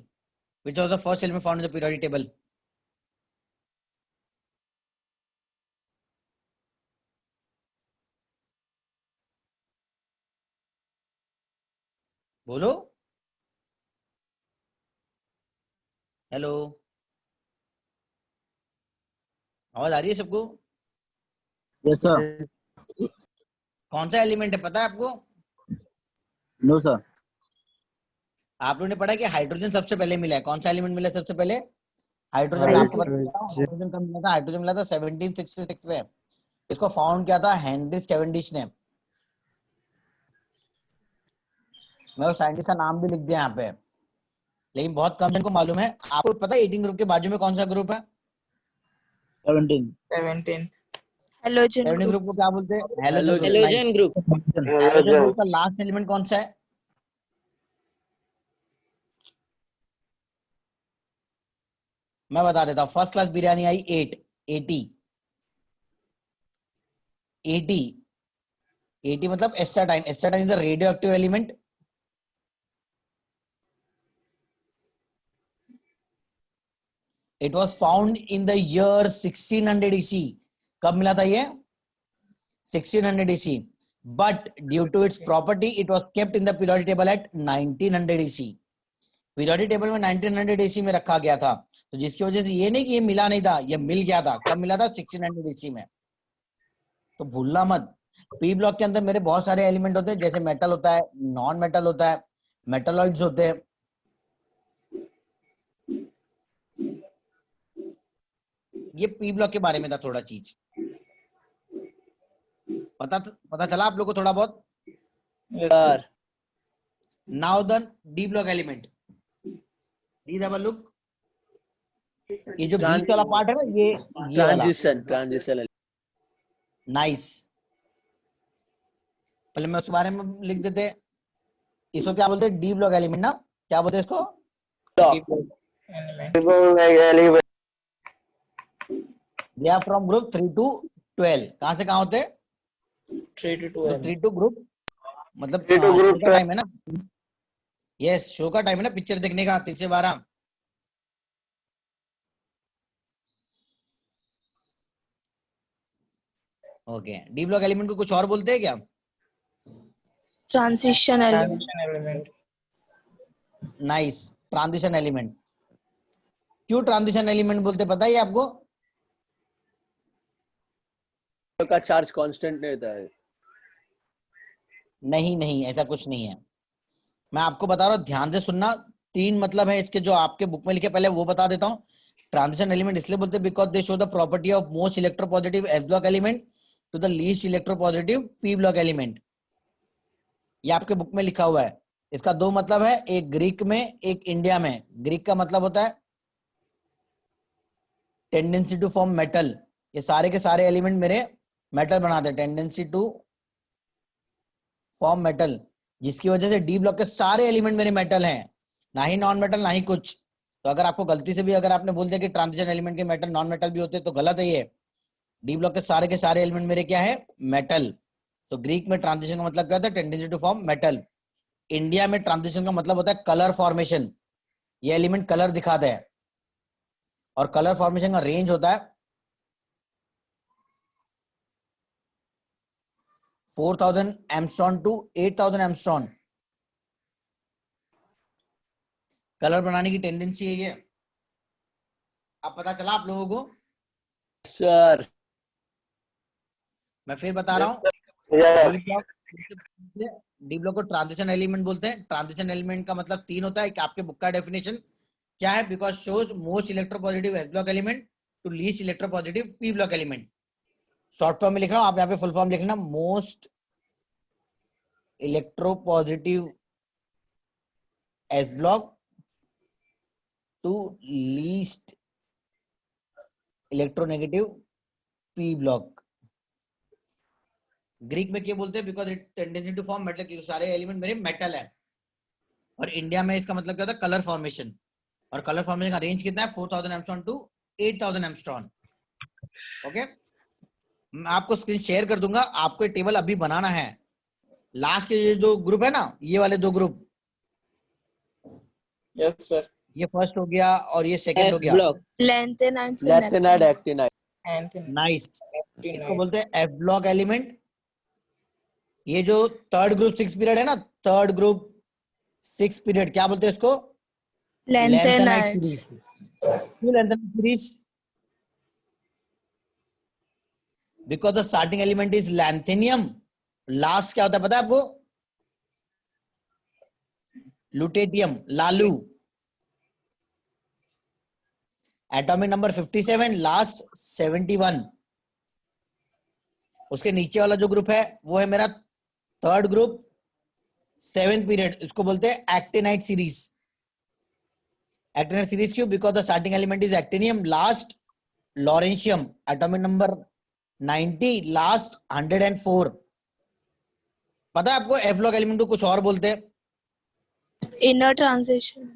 which was the first element found in the periodic table? बोलो। हेलो, आवाज आ रही है सबको? Yes sir. कौन सा एलिमेंट है पता है आपको? No sir. आप लोगों ने पढ़ा कि हाइड्रोजन सबसे पहले मिला है। कौन सा एलिमेंट मिला है सबसे पहले? हाइड्रोजन। मैं आपको बताता हूँ हाइड्रोजन कब मिला था। हाइड्रोजन मिला था 1766 में। इसको फाउंड किया था हेनरी कैवेंडिश ने। मैं उस साइंटिस्ट का नाम भी लिख दिया यहाँ पे, लेकिन बहुत कम जन को मालूम है। आपको पता है 18 ग्रुप के बाजू में कौन सा ग्रुप है? 17th हेलोजन 17 ग्रुप को क्या बोलते हैं? Halogen. Halogen group. Halogen Halogen. Group का लास्ट एलिमेंट कौन सा है? मैं बता देता हूँ। फर्स्ट क्लास बिरयानी आई 80 मतलब astatine. Astatine is the radioactive element. It was found in the year 1600 EC। कब मिला था ये? 1600 EC। But due to its property it was kept in the periodic table at 1900 EC। Periodic table में 1900 EC में रखा गया था, तो जिसकी वजह से ये नहीं कि ये मिला नहीं था, ये मिल गया था। कब मिला था? 1600 EC में। तो भूलना मत, पी ब्लॉक के अंदर मेरे बहुत सारे एलिमेंट होते हैं, जैसे मेटल होता है, नॉन मेटल होता है, मेटलॉइड्स होते हैं। ये पी ब्लॉक के बारे में था थोड़ा चीज। पता चला आप लोग को थोड़ा बहुत? Sir. Now the D block element. Please have a look. ये जो बीच वाला पार्ट है ना, ये वाला। Transition. नाइस। पहले मैं उसके बारे में लिख देते। इसको क्या बोलते हैं? डी ब्लॉक एलिमेंट ना। क्या बोलते हैं इसको? Element. They are from group 3 to 12। कहां से कहां होते हैं? 3 to तो 12 3 to ग्रुप मतलब 3 to शो group का टाइम है ना। यस, शो का टाइम है ना, पिक्चर देखने का 3 से 12। ओके, डी ब्लॉक एलिमेंट को कुछ और बोलते हैं क्या? Transition element. transition element nice, transition element. क्यों ट्रांजिशन एलिमेंट बोलते पता है आपको? का चार्ज कांस्टेंट नहीं रहता है। नहीं, ऐसा कुछ नहीं है। मैं आपको बता रहा हूँ, ध्यान से सुनना। 3 मतलब है इसके, जो आपके बुक में लिखे, पहले वो बता देता हूँ। ट्रांजिशन एलिमेंट इसलिए बोलते हैं because they show the property of most electropositive S block element to the least electropositive P block element. ये आपके बुक में लिखा हुआ है। इसका 2 मतलब है, एक ग्रीक में, एक इंडिया में। ग्रीक का मतलब होता है टेंडेंसी टू फॉर्म मेटल। ये सारे के सारे एलिमेंट मेरे मेटल बनाते हैं, टेंडेंसी टू फॉर्म मेटल, जिसकी वजह से डी ब्लॉक के सारे एलिमेंट मेरे मेटल हैं, ना ही नॉन मेटल ना ही कुछ। तो अगर आपको गलती से भी अगर आपने बोल दिया कि ट्रांजिशन एलिमेंट के मेटल नॉन मेटल भी होते हैं, तो गलत है ये। डी ब्लॉक के सारे एलिमेंट मेरे क्या है? मेटल। तो ग्रीक में ट्रांजिशन का मतलब क्या होता है? Tendency to form metal. India में ट्रांजिशन का मतलब होता है कलर फॉर्मेशन। ये एलिमेंट कलर दिखाते हैं। और कलर फॉर्मेशन का रेंज होता है 4000 एमस्ट्रॉन टू 8000 एमस्ट्रॉन। कलर बनाने की टेंडेंसी है ये। अब पता चला आप लोगों को? Sir. मैं फिर बता रहा हूँ, डी ब्लॉक को ट्रांजिशन एलिमेंट बोलते हैं। ट्रांजिशन एलिमेंट का मतलब 3 होता है। कि आपके बुक का डेफिनेशन क्या है? Because shows most electropositive S block element to least electropositive P block element. Short form में लिख रहा हूँ, आप यहाँ पे फुल फॉर्म लिखना, most electropositive S block to least electronegative P block. Greek में क्या बोलते हैं? Because it tendency to form metal, क्योंकि सारे एलिमेंट मेरे मेटल है। और इंडिया में इसका मतलब क्या होता है? Colour formation. और कलर फॉर्मेशन का रेंज कितना है? 4000 एमस्ट्रॉन टू 8000 एमस्ट्रॉन। ओके, मैं आपको स्क्रीन शेयर कर दूंगा। आपको टेबल अभी बनाना है। लास्ट के ये दो ग्रुप है ना, ये वाले 2 ग्रुप, Yes, sir. ये फर्स्ट हो गया और ये सेकंड हो गया। Lanthanide से Lanthanide, actinide. And नाइस, इसको बोलते हैं एफ ब्लॉक एलिमेंट। ये जो थर्ड ग्रुप 6 पीरियड है ना, थर्ड ग्रुप 6 पीरियड, क्या बोलते हैं इसको? Lanthanide. क्यों lanthanide series? Because the starting element is lanthanum, last क्या होता है पता है आपको? लुटेटियम, लालू। Atomic number 57, last 71। उसके नीचे वाला जो ग्रुप है वो है मेरा थर्ड ग्रुप 7th पीरियड, इसको बोलते हैं एक्टिनाइट सीरीज। एक्टिनाइट सीरीज क्यों? Because the starting element is actinium, last lawrencium, atomic number 90, last 104। पता है आपको एफ ब्लॉक एलिमेंट को कुछ और बोलते हैं? Inner transition.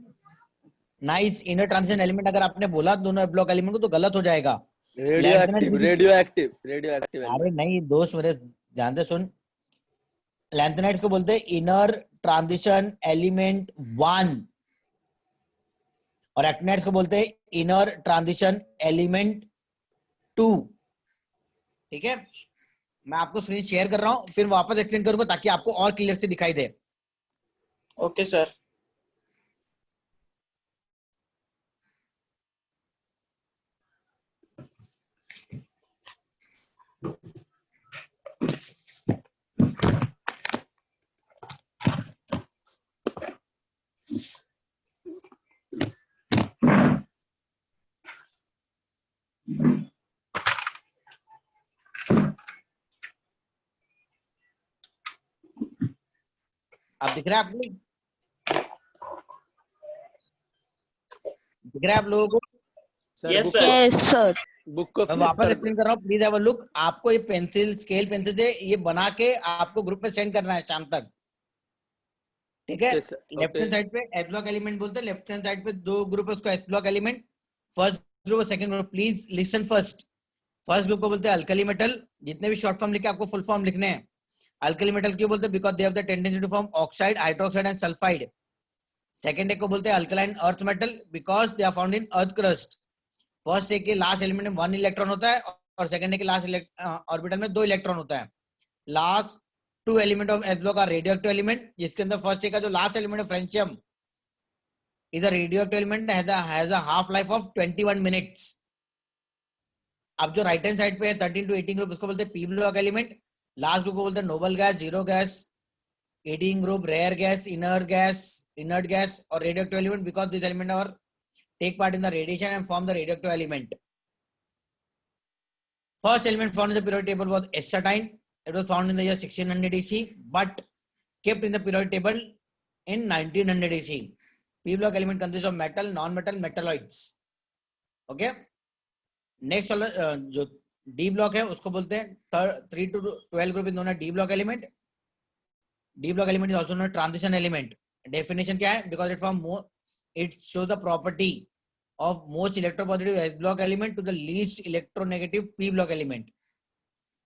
Nice, inner transition element अगर आपने बोला दोनों एफ ब्लॉक एलिमेंट को तो गलत हो जाएगा। Radioactive, radioactive, radioactive element. अरे नहीं दोस्त मेरे, ध्यान से सुन। लैंथेनाइड्स को बोलते हैं इनर ट्रांजिशन एलिमेंट 1 और एक्टिनाइड्स को बोलते हैं इनर ट्रांजिशन एलिमेंट 2। ठीक है, मैं आपको स्क्रीन शेयर कर रहा हूं, फिर वापस एक्सप्लेन करूंगा ताकि आपको और क्लियर से दिखाई दे। okay, sir. अब दिख रहा है आपको? दिख रहा है आप लोगों को? Sir, Yes, book sir. Yes, sir. book को मैं flip वापस कर एक्सप्लेन कर रहा हूँ, प्लीज हैव अ लुक। आपको ये पेंसिल, स्केल पेंसिल से ये बना के आपको ग्रुप में सेंड करना है शाम तक। ठीक है, Okay, sir. Left hand Okay. Side पे एस ब्लॉक एलिमेंट बोलते हैं, लेफ्ट हैंड साइड पे 2 ग्रुप है, उसको S block element, first group और second group. Please listen first. First group को बोलते हैं अल्कली मेटल। जितने भी शॉर्ट फॉर्म लिखे आपको फुल फॉर्म लिखने हैं। अल्कली मेटल क्यों बोलते हैं? Because they have the tendency to form oxide, hydroxide and sulphide. Second एक को बोलते हैं alkaline earth metal, because they are found in earth crust. First एक के लास्ट एलिमेंट में 1 इलेक्ट्रॉन होता है और सेकंड एक के लास्ट ऑर्बिटल में 2 इलेक्ट्रॉन होता है। Last 2 element of S block are radioactive element, जिसके अंदर फर्स्ट एक का जो लास्ट एलिमेंट है francium is a radioactive element, has a half life of 21 minutes. अब जो राइट हैंड साइड पे है 13 to 18 ग्रुप, उसको बोलते हैं P block element. Last group को बोलते हैं noble gas, zero gas, 18 group rare gas, inert gas और radioactive element, because this element are take part in the radiation and form the radioactive element. First element found in the periodic table was astatine. It was found in the year 1600 AC, but kept in the periodic table in 1900 AC. P block element consists of metal, non-metal, metalloids. Okay. Next वाला जो D block है उसको बोलते हैं 3 to 12 group in D block element. D block element is also known as transition element. Definition क्या है? Because it form more, it shows the property of most electropositive S block element to the least electronegative P block element.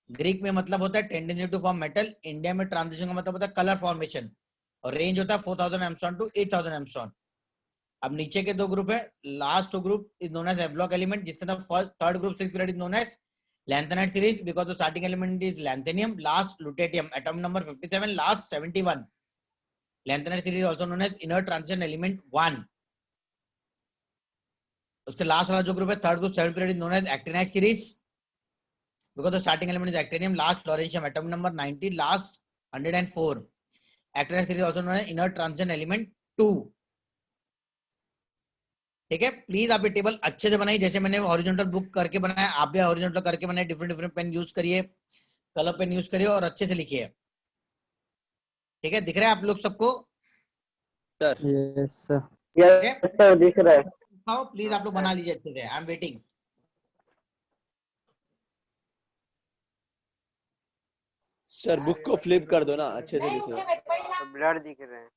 Greek में मतलब होता है tendency to form metal, India में transition का मतलब होता है कलर फॉर्मेशन और रेंज होता है 4000 एमस्ट्रॉन टू 8000 एमस्ट्रॉन। अब नीचे के दो ग्रुप है, last group is known as Havelock element, जिसके अंदर first third group 6 period is known as lanthanide series because the starting element is lanthanum, last lutetium, atom number 57, last 71. Lanthanide series also known as inner transition element 1. उसके last वाला जो ग्रुप है third group 7 period is known as actinide series because the starting element is actinium, last lawrencium, atom number 90, last 104. Actinide series also known as inner transition element 2. ठीक है, please आप ये table अच्छे से बनाइए, जैसे मैंने हॉरिजॉन्टल बुक करके बनाया, आप भी हॉरिजॉन्टल करके बनाए, डिफरेंट डिफरेंट पेन यूज करिए, कलर पेन यूज करिए और अच्छे से लिखिए. ठीक है, दिख रहा है आप लोग सबको? Sir. Yes, sir. Yes, sir. दिख रहा है. प्लीज आप लोग बना लीजिए अच्छे से. आई एम वेटिंग. सर बुक को फ्लिप कर दो ना, अच्छे से दिखेगा. ब्लर दिख रहे हैं.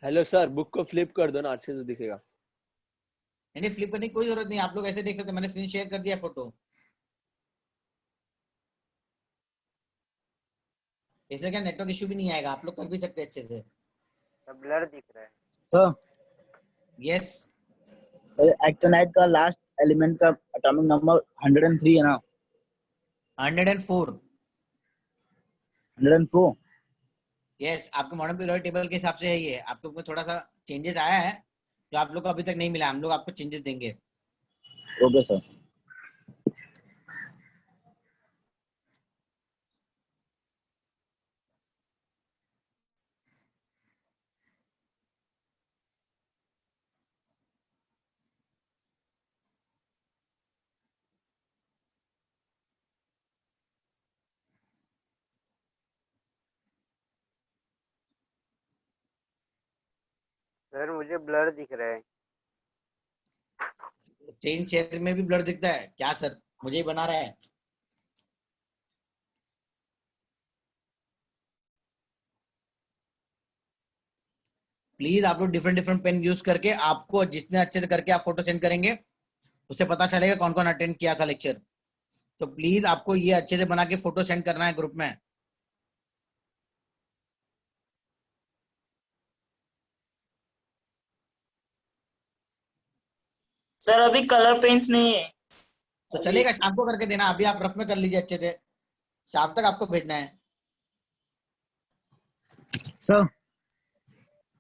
हेलो सर, बुक को फ्लिप कर दो ना, अच्छे से दिखेगा. नहीं, फ्लिप करने की कोई जरूरत नहीं, आप लोग ऐसे देख सकते हैं, मैंने स्क्रीन शेयर कर दिया फोटो. इसमें क्या नेटवर्क इशू भी नहीं आएगा, आप लोग कर भी सकते हैं अच्छे से. ब्लर दिख रहा है. सर, यस, एक्टिनाइट का लास्ट एलिमेंट का एटॉमिक नंबर 103 है ना? 104. 104. यस, आपके मॉडर्न पीरियोडिक टेबल के हिसाब से है ये. आप लोग में थोड़ा सा चेंजेस आया है जो आप लोग को अभी तक नहीं मिला, हम लोग आपको चेंजेस देंगे. Okay sir. सर मुझे ब्लर दिख रहा है. स्क्रीन शेयर में भी ब्लर दिखता है क्या सर? मुझे ही बना रहा है. प्लीज आप लोग डिफरेंट डिफरेंट पेन यूज करके, आपको जितने अच्छे से करके आप फोटो सेंड करेंगे उससे पता चलेगा कौन कौन अटेंड किया था लेक्चर. तो प्लीज आपको ये अच्छे से बना के फोटो सेंड करना है ग्रुप में. सर अभी कलर पेन्स नहीं है. तो चलेगा, शाम को करके देना, अभी आप रफ में कर लीजिए अच्छे से, शाम तक आपको भेजना है. सर,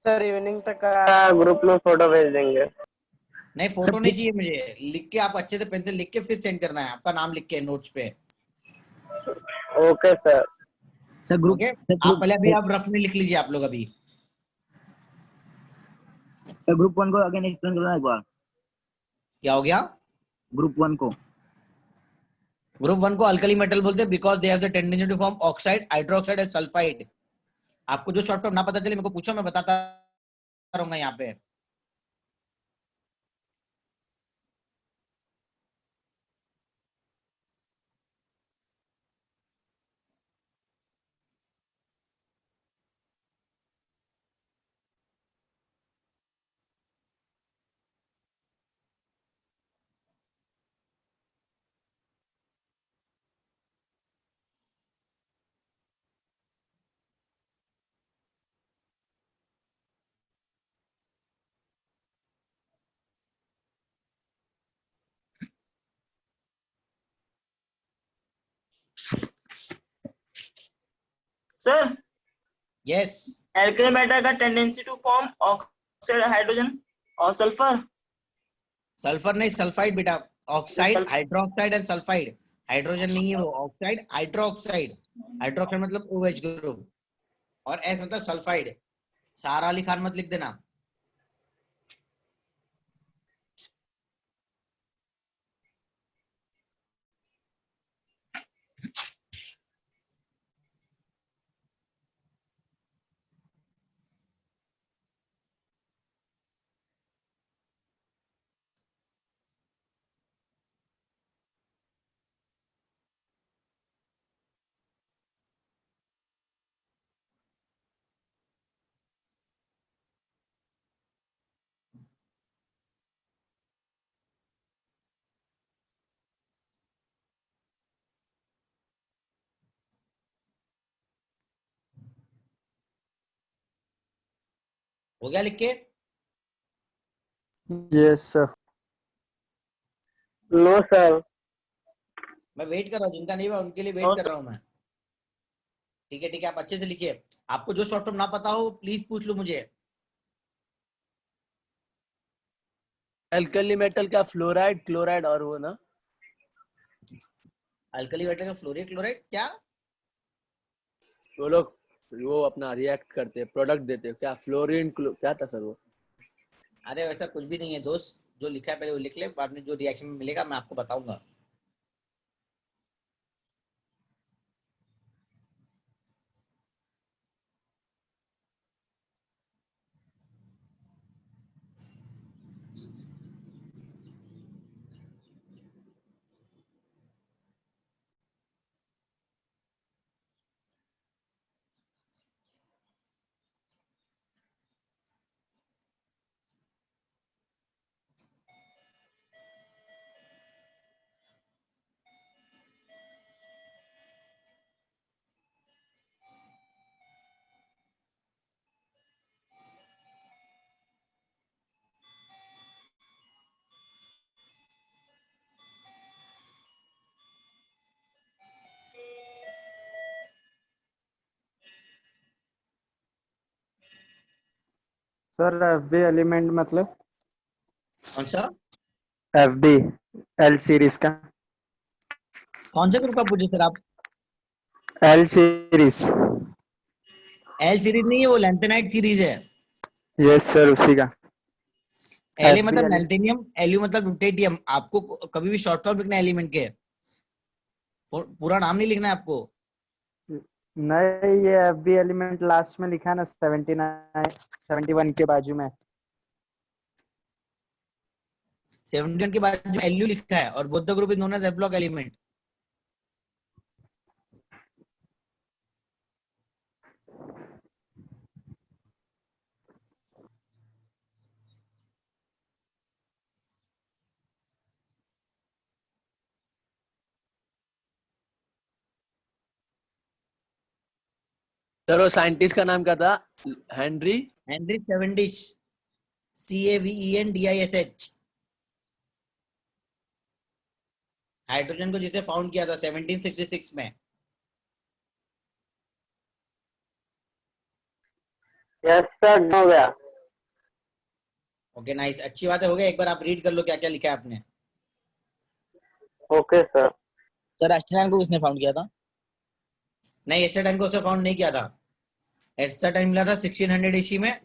सर इवनिंग तक ग्रुप में फोटो भेज देंगे. नहीं, फोटो नहीं चाहिए मुझे, लिख के आप अच्छे से पेन से लिख के फिर सेंड करना है, आपका नाम लिख के नोट्स पे. Okay sir. Sir group okay, आप पहले अभी आप रफ में लिख लीजिए आप लोग अभी. सर ग्रुप 1 को अगेन एक्सप्लेन करना एक बार. क्या हो गया? ग्रुप 1 को ग्रुप 1 को अल्कली मेटल बोलते हैं because they have the tendency to form oxide, hydroxide and sulphide. आपको जो शॉर्ट टर्म ना पता चले मेरे को पूछो, मैं बताता रहूंगा यहाँ पे. सर यस, एल्कली मेटल का tendency to form oxide, hydrogen और सल्फर. सल्फर नहीं, सल्फाइड बेटा. Oxide, hydroxide and sulphide. Hydrogen नहीं है वो, ऑक्साइड, हाइड्रोक्साइड. हाइड्रोक्साइड मतलब OH ग्रुप और S मतलब सल्फाइड. सारा अली खान मत लिख देना. हो गया लिख के? Yes, sir. No sir. मैं वेट कर रहा हूँ, जिनका नहीं हुआ उनके लिए वेट No, कर sir. रहा हूँ मैं। ठीक है ठीक है, आप अच्छे से लिखिए। आपको जो शॉर्ट फॉर्म ना पता हो प्लीज पूछ लो मुझे। अल्कली मेटल क्या फ्लोराइड क्लोराइड और वो ना अल्कली मेटल का फ्लोराइड क्लोराइड क्या? वो लोग वो अपना रिएक्ट करते हैं प्रोडक्ट देते हैं क्या फ्लोरीन क्या था सर वो? अरे वैसा कुछ भी नहीं है दोस्त, जो लिखा है पहले वो लिख ले, बाद में जो रिएक्शन में मिलेगा मैं आपको बताऊंगा। सर एफबी एलिमेंट मतलब कौन सा? एफबी एल सीरीज का कौन से ग्रुप का पूछे सर आप? L series. एल सीरीज नहीं है, वो लैंथेनाइट सीरीज है। यस सर उसी का। एल एफबी मतलब लैंथेनियम, एलयू मतलब लुटेटियम। आपको कभी भी शॉर्ट फॉर्म लिखना है एलिमेंट के, पूरा नाम नहीं लिखना है आपको। नहीं, ये एफबी एलिमेंट लास्ट में लिखा है ना 79 71 के बाजू में। 71 के बाद जो एलयू लिखा है, और both the group is known as F block element. Sir वो साइंटिस्ट का नाम क्या था? Henry Henry Cavendish, CAVENDISH। Hydrogen को जिसे फाउंड किया था 1766 में। यस सर हो गया। ओके नाइस, अच्छी बात है, हो गया। एक बार आप रीड कर लो क्या क्या लिखा है आपने। Okay sir. सर एस्टेनाइन को किसने फाउंड किया था? नहीं, एस्टरटाइन को उसे फाउंड नहीं किया था। एस्टरटाइन मिला था 1600 ईस्वी में,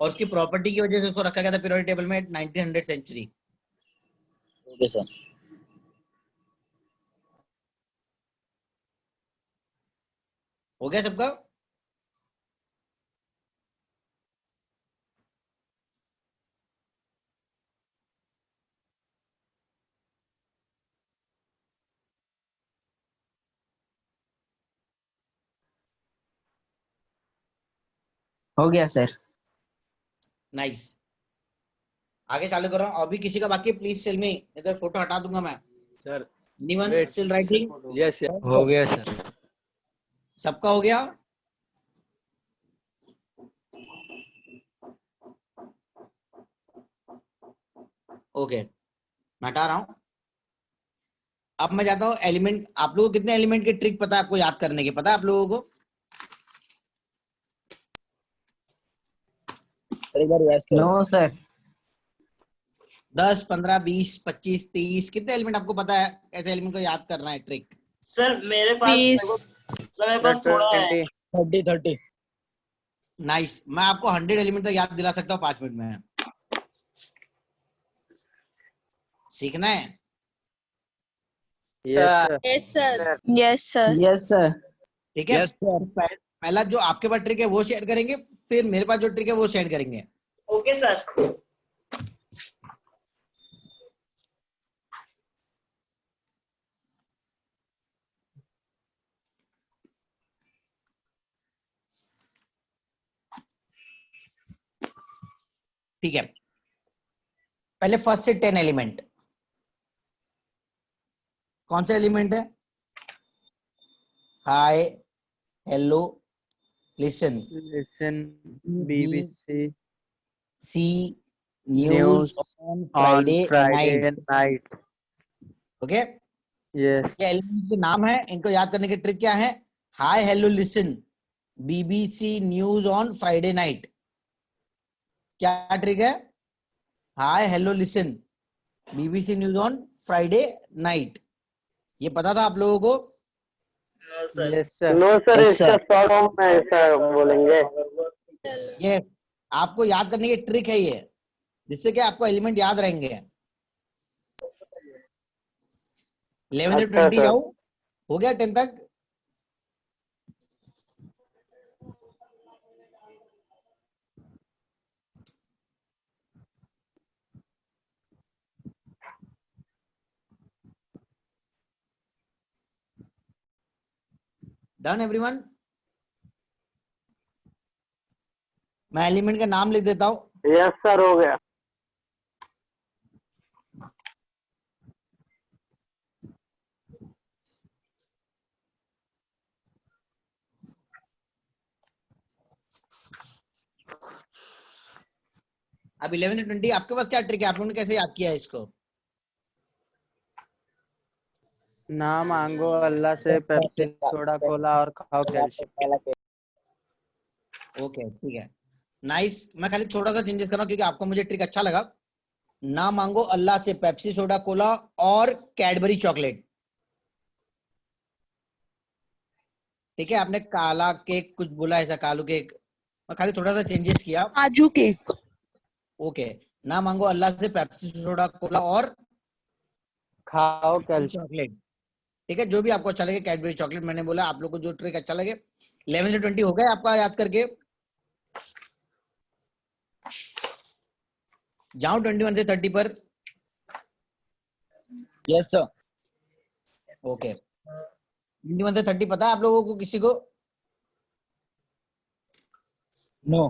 और उसकी प्रॉपर्टी की वजह से उसको रखा गया था पीरियोडिक टेबल में 1900 सेंचुरी। Okay sir. हो गया सबका? हो गया सर। नाइस, आगे चालू कर रहा हूँ। अभी किसी का बाकी प्लीज टेल मी, इधर फोटो हटा दूंगा मैं। Sir anyone wait still writing? Yes हो गया सर। सबका हो गया? ओके, मैं हटा रहा हूं। अब मैं जाता हूँ एलिमेंट। आप लोगों को कितने एलिमेंट के ट्रिक पता है आपको याद करने के? पता है आप लोगों को? सर एक बार रिवाइज करो। No sir. 10, 15, 20, 25, 30 कितने एलिमेंट आपको पता है? ऐसे एलिमेंट को याद करना है ट्रिक। Sir, Peace. मेरे पास थोड़ा है। 30 नाइस, मैं आपको 100 एलिमेंट तक याद दिला सकता हूँ 5 मिनट में। सीखना है? Yes sir. Yes, sir. Yes, sir. Yes sir. ठीक है। Yes sir. पहला जो आपके पास ट्रिक है वो शेयर करेंगे, फिर मेरे पास जो ट्रिक है वो शेयर करेंगे। Okay, sir. ठीक है, पहले फर्स्ट से 10 एलिमेंट। कौन सा एलिमेंट है? Hi, hello, listen, listen, BBC, C news News on on Friday Friday night. night. Okay, Yes. ये एलिमेंट के नाम है. इनको याद करने की ट्रिक क्या है? Hi hello listen, BBC news on Friday night. क्या ट्रिक है? Hi hello listen, BBC news on Friday night. ये पता था आप लोगों को? No, sir. Yes, sir. No sir, Yes, इसका sir. शॉर्ट फॉर्म में ऐसा बोलेंगे. ये आपको याद करने की ट्रिक है ये, जिससे कि आपको एलिमेंट याद रहेंगे. 11 से अच्छा 20 सर. जाओ. हो गया 10 तक? Done everyone? मैं एलिमेंट का नाम लिख देता हूं. यस सर, हो गया. अब 11 से 20 आपके पास क्या ट्रिक है? आप लोगों ने कैसे याद किया है इसको? ना मांगो अल्लाह से पेप्सी सोडा कोला और खाओ कैल्शियम. ओके, ठीक है, नाइस. मैं खाली थोड़ा सा चेंजेस कर रहा हूं क्योंकि आपको मुझे ट्रिक अच्छा लगा. ना मांगो अल्लाह से पेप्सी सोडा कोला और कैडबरी चॉकलेट. ठीक है, आपने काला केक कुछ बोला ऐसा, कालू केक. मैं खाली थोड़ा सा चेंजेस किया. काजू केक. ओके, ना मांगो अल्लाह से पेप्सी सोडा कोला और खाओ कैल्शियम. चॉकलेट. ठीक है, जो भी आपको अच्छा लगे. कैडबरी चॉकलेट मैंने बोला. आप लोग को जो ट्रिक अच्छा लगे. 11 से 20 हो गए आपका याद करके? जाऊं 21 से 30 पर? Yes, sir. ओके, 21 से 30 पता है आप लोगों को किसी को? No.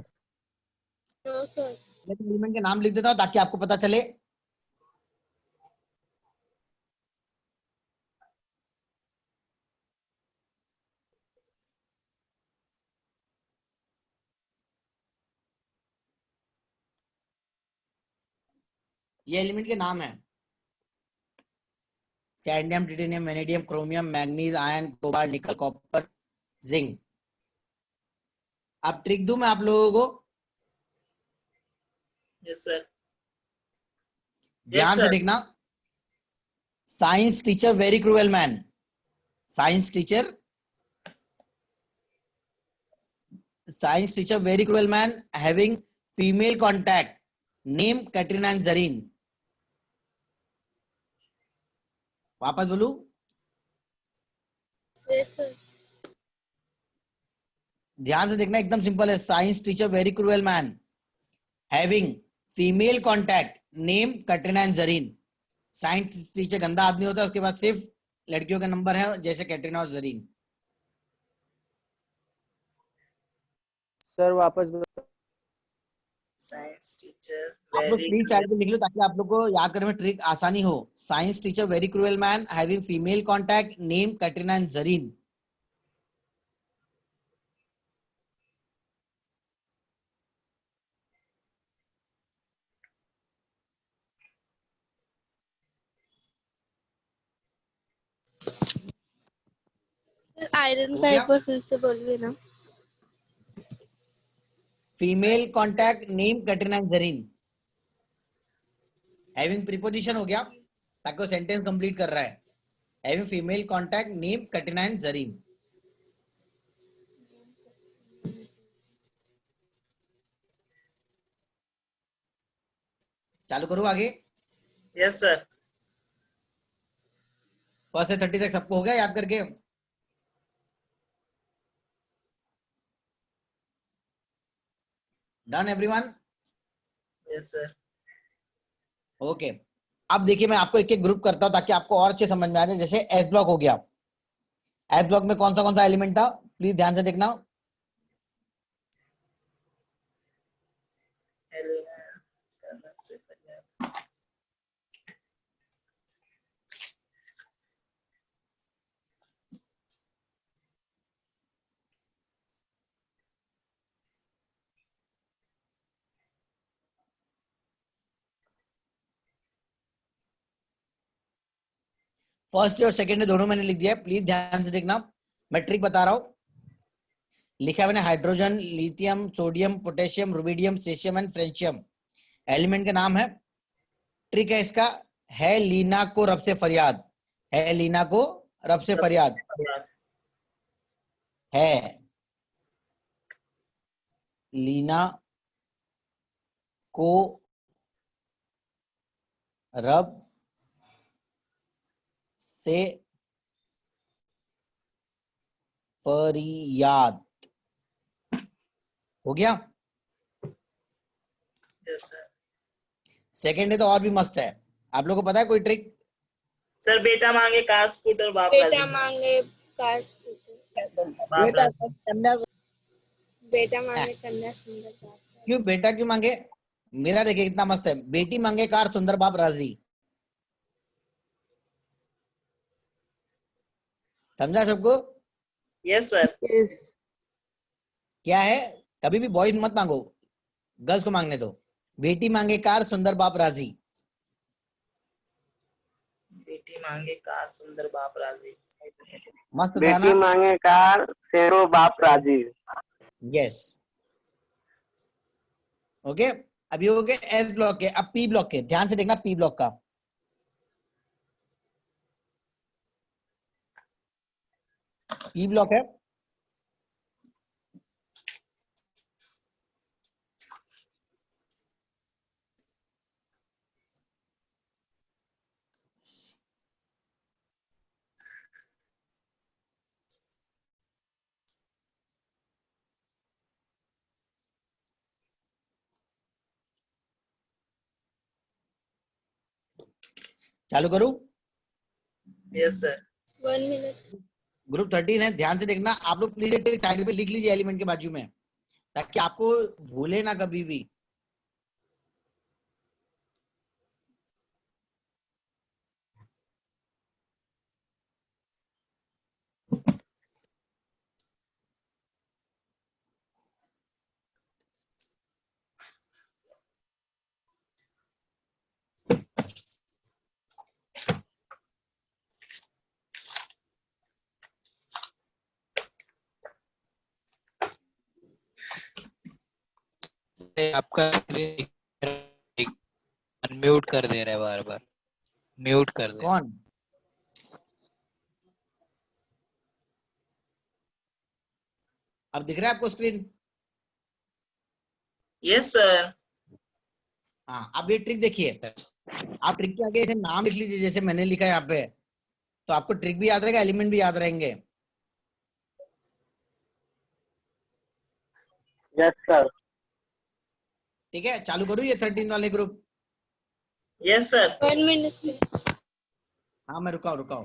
मैं एलिमेंट के नाम लिख देता हूं ताकि आपको पता चले. ये एलिमेंट के नाम है: cadmium, titanium, vanadium, chromium, manganese, iron, cobalt, निकल, कॉपर, जिंक. अब ट्रिक दूं मैं आप लोगों को? Yes, sir. ध्यान से देखना. Science teacher very cruel man. Science teacher very cruel man having female contact, name Katrina and Zareen. वापस बोलू? ध्यान से देखना, एकदम सिंपल है. Science teacher very cruel man having female contact, name Katrina and Zareen. Science teacher गंदा आदमी होता है, उसके पास सिर्फ लड़कियों का नंबर है, जैसे कैटरीना और जरीन. सर वापस बताओ. Science teacher आप लोग very प्लीज cruel. साइड पे लिख लो ताकि आप लोग को याद करने में ट्रिक आसानी हो. Science teacher very cruel man having female contact, name Katrina and Zareen. Iron हो का गया? एक बार फिर से बोलिए ना. Female contact, name Katrina and Zareen. Having preposition हो गया ताकि वो सेंटेंस कंप्लीट कर रहा है. Having female contact, name Katrina and Zareen. चालू करो आगे. Yes, sir. फर्स्ट से 30 तक सबको हो गया याद करके? Done everyone? Yes, sir. Okay, अब देखिए मैं आपको एक एक ग्रुप करता हूं ताकि आपको और अच्छे समझ में आ जाए. जैसे एस ब्लॉक हो गया. एस ब्लॉक में कौन सा एलिमेंट था? प्लीज ध्यान से देखना. फर्स्ट और सेकंड दोनों मैंने लिख दिया है, प्लीज ध्यान से देखना। मैं ट्रिक बता रहा हूं। लिखा है मैंने hydrogen, lithium, sodium, potassium, rubidium, caesium and francium. Element का नाम है। ट्रिक है इसका, है लीना को रब से फरियाद, है लीना को रब से फरियाद, है लीना को रब से फरियाद। हो गया। Yes sir. सेकेंड है तो और भी मस्त है। आप लोगों को पता है कोई ट्रिक? सर बेटा मांगे कार स्कूटर बाप बेटा राजी। मांगे कार स्कूटर, बाप राजी। बेटा मांगे कन्या सुंदर बाप। क्यों बेटा क्यों मांगे? मेरा देखिए कितना मस्त है, बेटी मांगे कार सुंदर बाप राजी। समझा सबको? Yes sir. क्या है, कभी भी बॉयज मत मांगो, गर्ल्स को मांगने दो। बेटी मांगे कार सुंदर बाप राजी। बेटी मांगे कार सुंदर बाप राजी। मस्त था बेटी ना? मांगे कार शेरो बाप राजी। यस। ओके, अभी हो गए एस ब्लॉक के। अब पी ब्लॉक के, ध्यान से देखना पी ब्लॉक का। पी ब्लॉक है, चालू करूं? Yes sir. 1 minute। ग्रुप 13 है, ध्यान से देखना। आप लोग प्लीज एक साइड पे लिख लीजिए एलिमेंट के बाजू में, ताकि आपको भूले ना कभी भी। आपका अनम्यूट कर दे रहा है, बार बार म्यूट कर दे। कौन? अब दिख रहा है आपको स्क्रीन? Yes sir. हाँ, अब ये ट्रिक देखिए। आप ट्रिक के आगे ऐसे नाम लिख लीजिए जैसे मैंने लिखा है यहाँ पे, तो आपको ट्रिक भी याद रहेगा, एलिमेंट भी याद रहेंगे। Yes sir. ठीक है, चालू करूँ ये 13 वाले ग्रुप? Yes sir. 1 minute। हाँ मैं रुका हूँ। सर।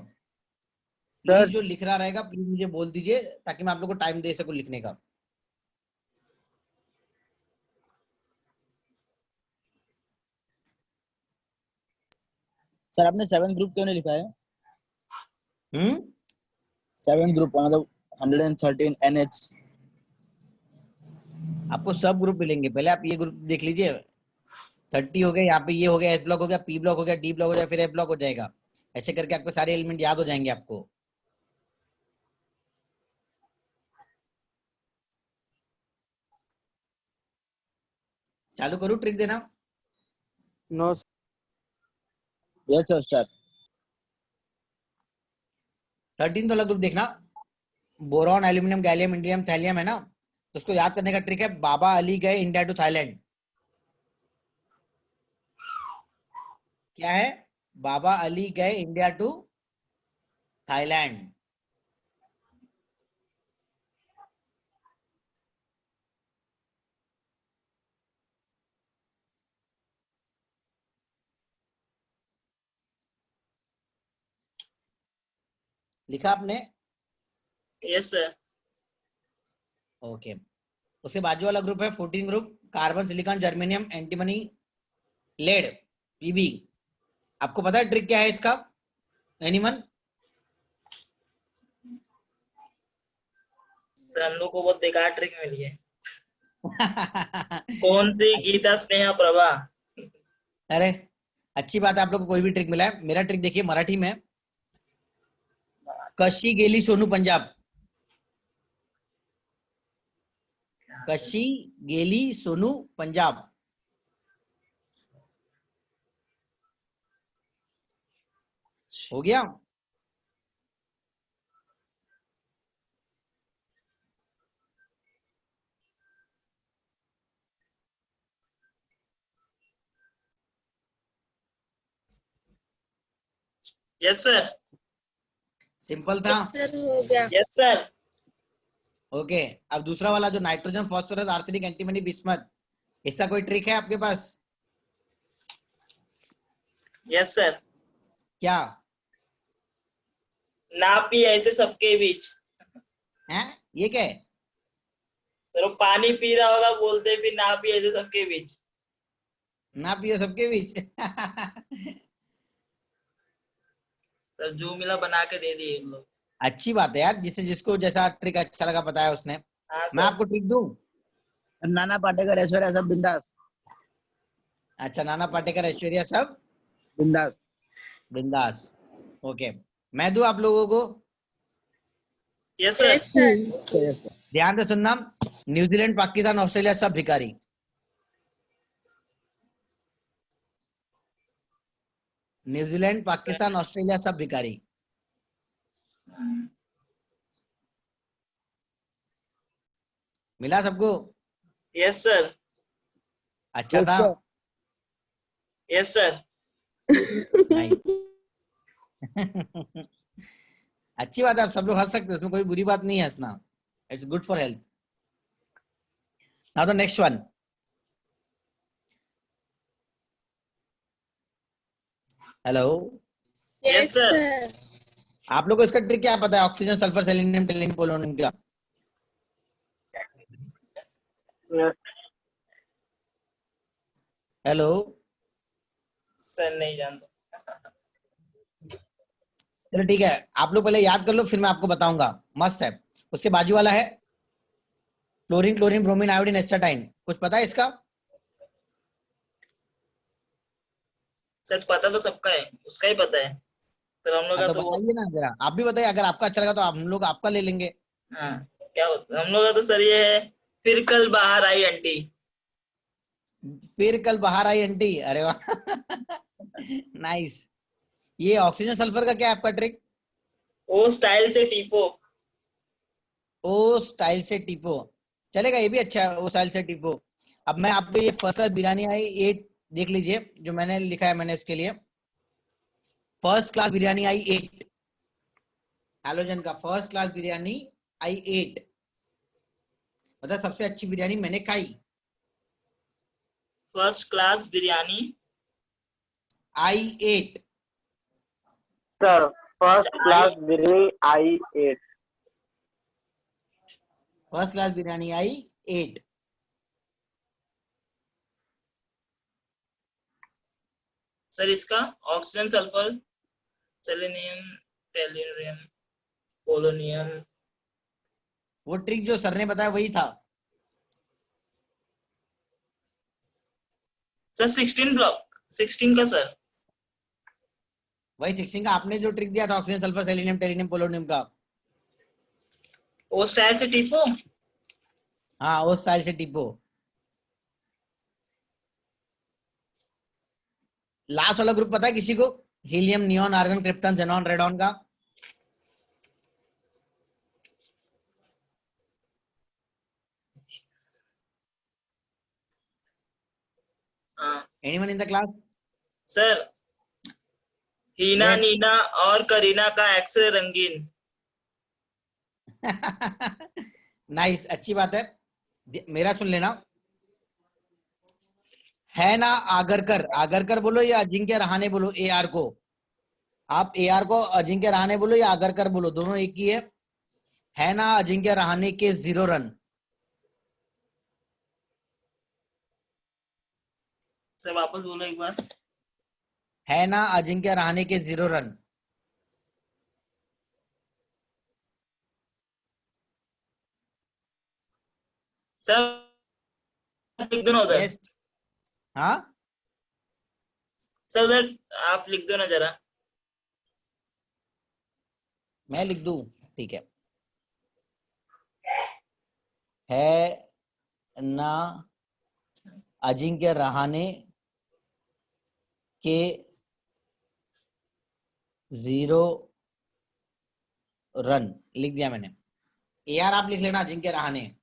प्लीज जो लिख रहा रहेगा प्लीज मुझे बोल दीजिए, ताकि मैं आप लोग को टाइम दे सकूं लिखने का। सर आपने 7 ग्रुप क्यों नहीं लिखा है? 7 ग्रुप मतलब 113 NH। आपको सब ग्रुप मिलेंगे, पहले आप ये ग्रुप देख लीजिए। 30 हो गया, यहाँ पे ये हो गया, एस ब्लॉक हो गया, पी ब्लॉक हो गया, डी ब्लॉक हो गया, फिर एफ ब्लॉक हो जाएगा। ऐसे करके आपको सारे एलिमेंट याद हो जाएंगे आपको। चालू करूँ ट्रिक देना? नो। Yes sir start. 13 वाला ग्रुप देखना, boron, aluminium, gallium, indium, thallium है ना। तो उसको याद करने का ट्रिक है, बाबा अली गए इंडिया टू थाईलैंड। क्या है? बाबा अली गए इंडिया टू थाईलैंड। लिखा आपने? Yes sir. ओके। उसके बाजू वाला ग्रुप है 14 group, carbon, silicon, germanium, antimony, lead, Pb. आपको पता है ट्रिक क्या है इसका? एनीवन? सर हम लोग को बहुत बेकार ट्रिक मिली है। कौन सी? गीता स्नेहा प्रभा। अरे अच्छी बात है, आप लोग को कोई भी ट्रिक मिला है। मेरा ट्रिक देखिए मराठी में, कशी गेली सोनू पंजाब. कशी गेली सोनू पंजाब. हो गया. Yes sir. सिंपल था. सर हो गया. Yes sir. ओके. अब दूसरा वाला जो nitrogen phosphorus arsenic antimony bismuth, इसका कोई ट्रिक है आपके पास? Yes sir. क्या नापी ऐसे सबके बीच. है ये? क्या है? तो वो पानी पी रहा होगा, बोलते भी नापी ऐसे सबके बीच. ना पियो सबके बीच. सर जो मिला बना के दे दिए हम लोग. अच्छी बात है यार, जिसे जिसको जैसा ट्रिक अच्छा लगा बताया उसने. हाँ मैं सर. आपको ट्रिक दूं? नाना पाटेकर ऐश्वर्या सब बिंदास अच्छा, नाना पाटेकर ऐश्वर्या सब बिंदास. बिंदास. ओके, मैं दूं आप लोगों को? Yes sir. Yes sir. ध्यान से सुनना. न्यूजीलैंड पाकिस्तान ऑस्ट्रेलिया सब भिखारी. न्यूजीलैंड पाकिस्तान ऑस्ट्रेलिया सब भिखारी. मिला सबको? Yes sir. अच्छा था. Yes sir. Nice. अच्छी बात है, आप सब लोग हंस सकते हो, उसमें कोई बुरी बात नहीं है हंसना. It's good for health. Now the next one. Hello. Yes sir. Sir. आप लोगों को इसका ट्रिक क्या पता है? ऑक्सीजन, सल्फर, सेलेनियम, टेलिनियम, पोलोनियम का. हेलो. सर नहीं जानता. चलो ठीक है, आप लोग पहले याद कर लो, फिर मैं आपको बताऊंगा. मस्त है. उसके बाजू वाला है फ्लोरीन, क्लोरीन, ब्रोमीन, आयोडीन, एस्टाटाइन. कुछ पता है इसका? सर पता तो सबका है, उसका ही पता है. सर हम लोग हाँ, का तो तो बताइए ना जरा. आप भी बताइए, अगर आपका अच्छा लगा तो हम लोग आपका ले लेंगे. हाँ क्या होता है हम लोग का तो सर ये है. फिर कल बाहर आई आंटी. फिर कल बाहर आई आंटी. अरे वाह. नाइस. ये ऑक्सीजन सल्फर का क्या है आपका ट्रिक? वो स्टाइल से टीपो. ओ स्टाइल से टीपो. चलेगा, ये भी अच्छा है. ओ स्टाइल से टीपो. अब मैं आपको ये फर्स्ट क्लास बिरयानी आई 8 देख लीजिए, जो मैंने लिखा है मैंने उसके लिए. फर्स्ट क्लास बिरयानी आई 8. हैलोजन का फर्स्ट क्लास बिरयानी आई 8, मतलब सबसे अच्छी बिरयानी मैंने खाई. फर्स्ट क्लास बिरयानी आई 8. सर फर्स्ट क्लास बिरयानी आई 8. फर्स्ट क्लास बिरयानी आई 8. सर इसका ऑक्सीजन, सल्फर, सेलेनियम, टेलिनियम, पोलोनियम. वो ट्रिक जो सर ने बताया वही था. सर 16 ब्लॉक 16 का सर. वही 16 का आपने जो ट्रिक दिया था, ऑक्सीजन, सल्फर, सेलेनियम, टेलिनियम, पोलोनियम का. वो स्टाइल से टीपो. हाँ, उस स्टाइल से टिपो. लास्ट वाला ग्रुप पता है किसी को? Helium, neon, argon, krypton, xenon, radon का. Anyone in the class? Sir Heena, Yes. Neena और करीना का एक्सरे रंगीन. नाइस. अच्छी बात है. मेरा सुन लेना. है ना आगरकर. आगरकर बोलो या अजिंक्य रहाणे बोलो. ए आर को आप ए आर को अजिंक्य रहाणे बोलो या आगरकर बोलो, दोनों एक ही है ना अजिंक्य रहाणे के 0 रन. सर वापस बोलो एक बार. है ना अजिंक्य रहाणे के 0 रन. सर लिख दो ना उधर. यस. हाँ, सर उधर आप लिख दो ना जरा. मैं लिख दूं, ठीक है ना अजिंक्य रहाणे के 0 रन, लिख दिया मैंने। यार आप लिख लेना अजिंक्य रहाणे।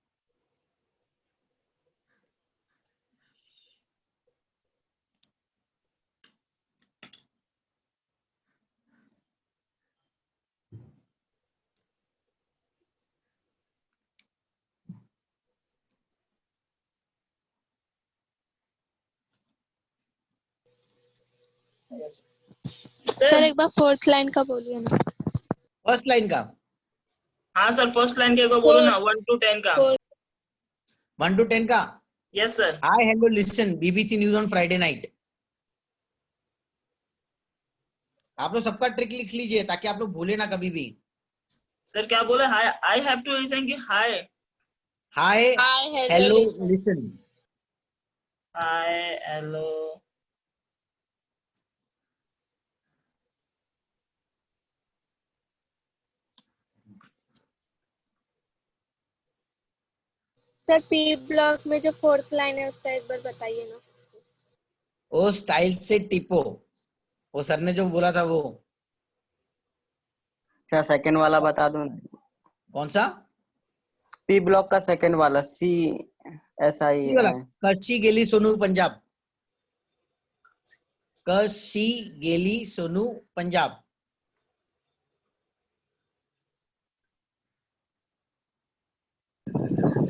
सर एक बार फोर्थ लाइन का बोलिए ना। फर्स्ट लाइन का, हाँ सर, फर्स्ट लाइन के एक बार बोलो ना, 1 to 10 का। 1 to 10 का। Yes sir. I have listen BBC news on Friday night. आप लोग सबका ट्रिक लिख लीजिए ताकि आप लोग भूले ना कभी भी। सर क्या बोले? Hi, I have to listen की hi? Hi hello listen. Hi hello. Sir P block में जो फोर्थ लाइन है उसका एक बार बताइए ना। ओ स्टाइल से टिपो, वो सर ने जो बोला था वो। क्या सेकंड वाला बता दूं? कौन सा? पी ब्लॉक का सेकंड वाला, CSI ये वाला, कच्ची गेली सोनू पंजाब। कशी गेली सोनू पंजाब।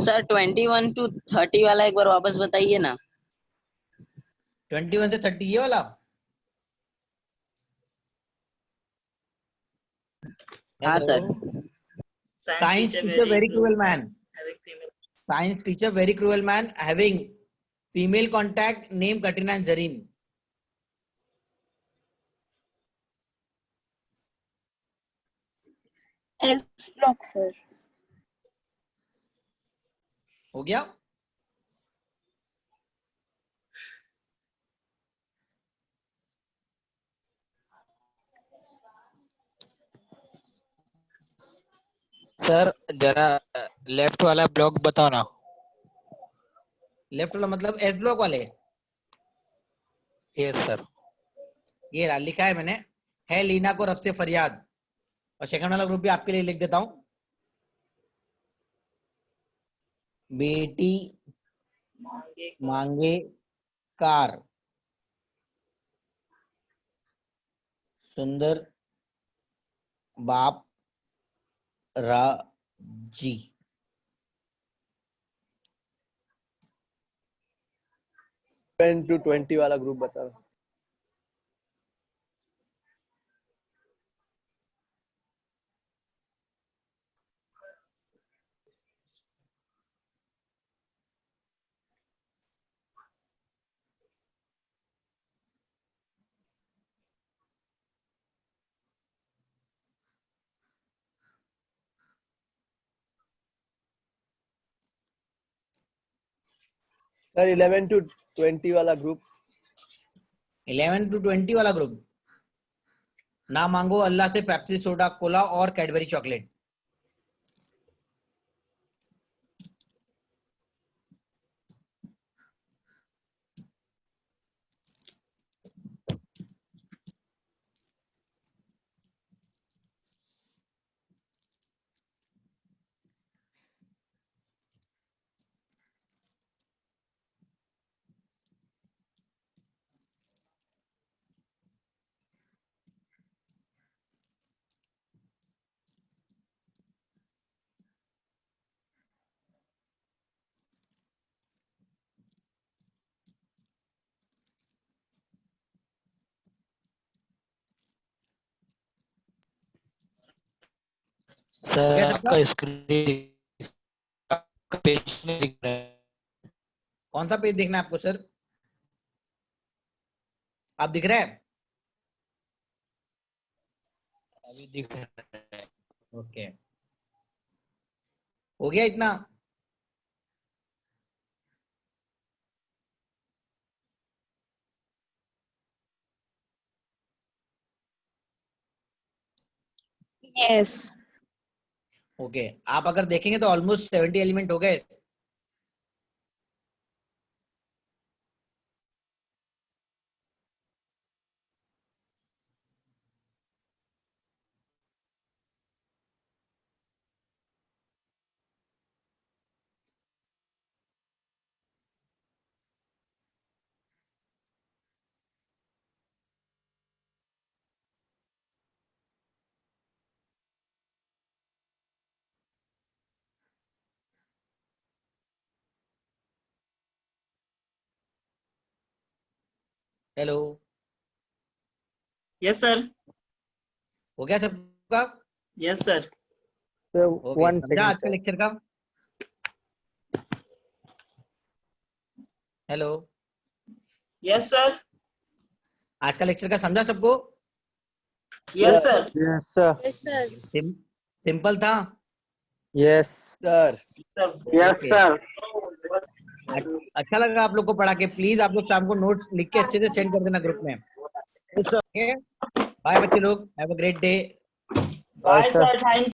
सर 21 to 30 वाला एक बार वापस बताइए ना। 21 से 30 ये वाला। हाँ sir. Science teacher very cruel man. Science teacher very cruel man having female contact name Katrina and Zareen. S block sir. हो गया। सर जरा लेफ्ट वाला ब्लॉक बताओ ना। लेफ्ट वाला मतलब एस ब्लॉक वाले। Yes sir. ये रहा, लिखा है मैंने, है लीना को रब से फरियाद। और सेकंड वाला ग्रुप भी आपके लिए लिख देता हूं। बेटी मांगे कार, सुंदर बाप राजी। 10 to 20 वाला ग्रुप बताओ। सर 11 to 20 वाला ग्रुप। 11 to 20 वाला ग्रुप, ना मांगो अल्लाह से पेप्सी सोडा कोला और कैडबरी चॉकलेट। हो सर गया सबका? आपका स्क्रीन आपका पेज नहीं दिख रहा है। कौन सा पेज देखना है आपको सर? आप दिख रहा है? अभी दिख रहा है। ओके, हो गया इतना? Yes. ओके आप अगर देखेंगे तो ऑलमोस्ट 70 एलिमेंट हो गए. Hello, Yes, sir. हो गया सबका? Yes, sir. So okay, one समझा second, आज का sir. लेक्चर का? Hello, Yes, sir. आज का लेक्चर का समझा सबको? Yes, sir. Yes, sir. Yes, sir. Simple था. Yes. Sir. Yes, Okay. sir. अच्छा लगा आप लोग को पढ़ा के. प्लीज आप लोग शाम को नोट लिख के अच्छे से सेंड कर देना ग्रुप में. बाय बच्चे लोग, have a great day. Bye, sir. Thank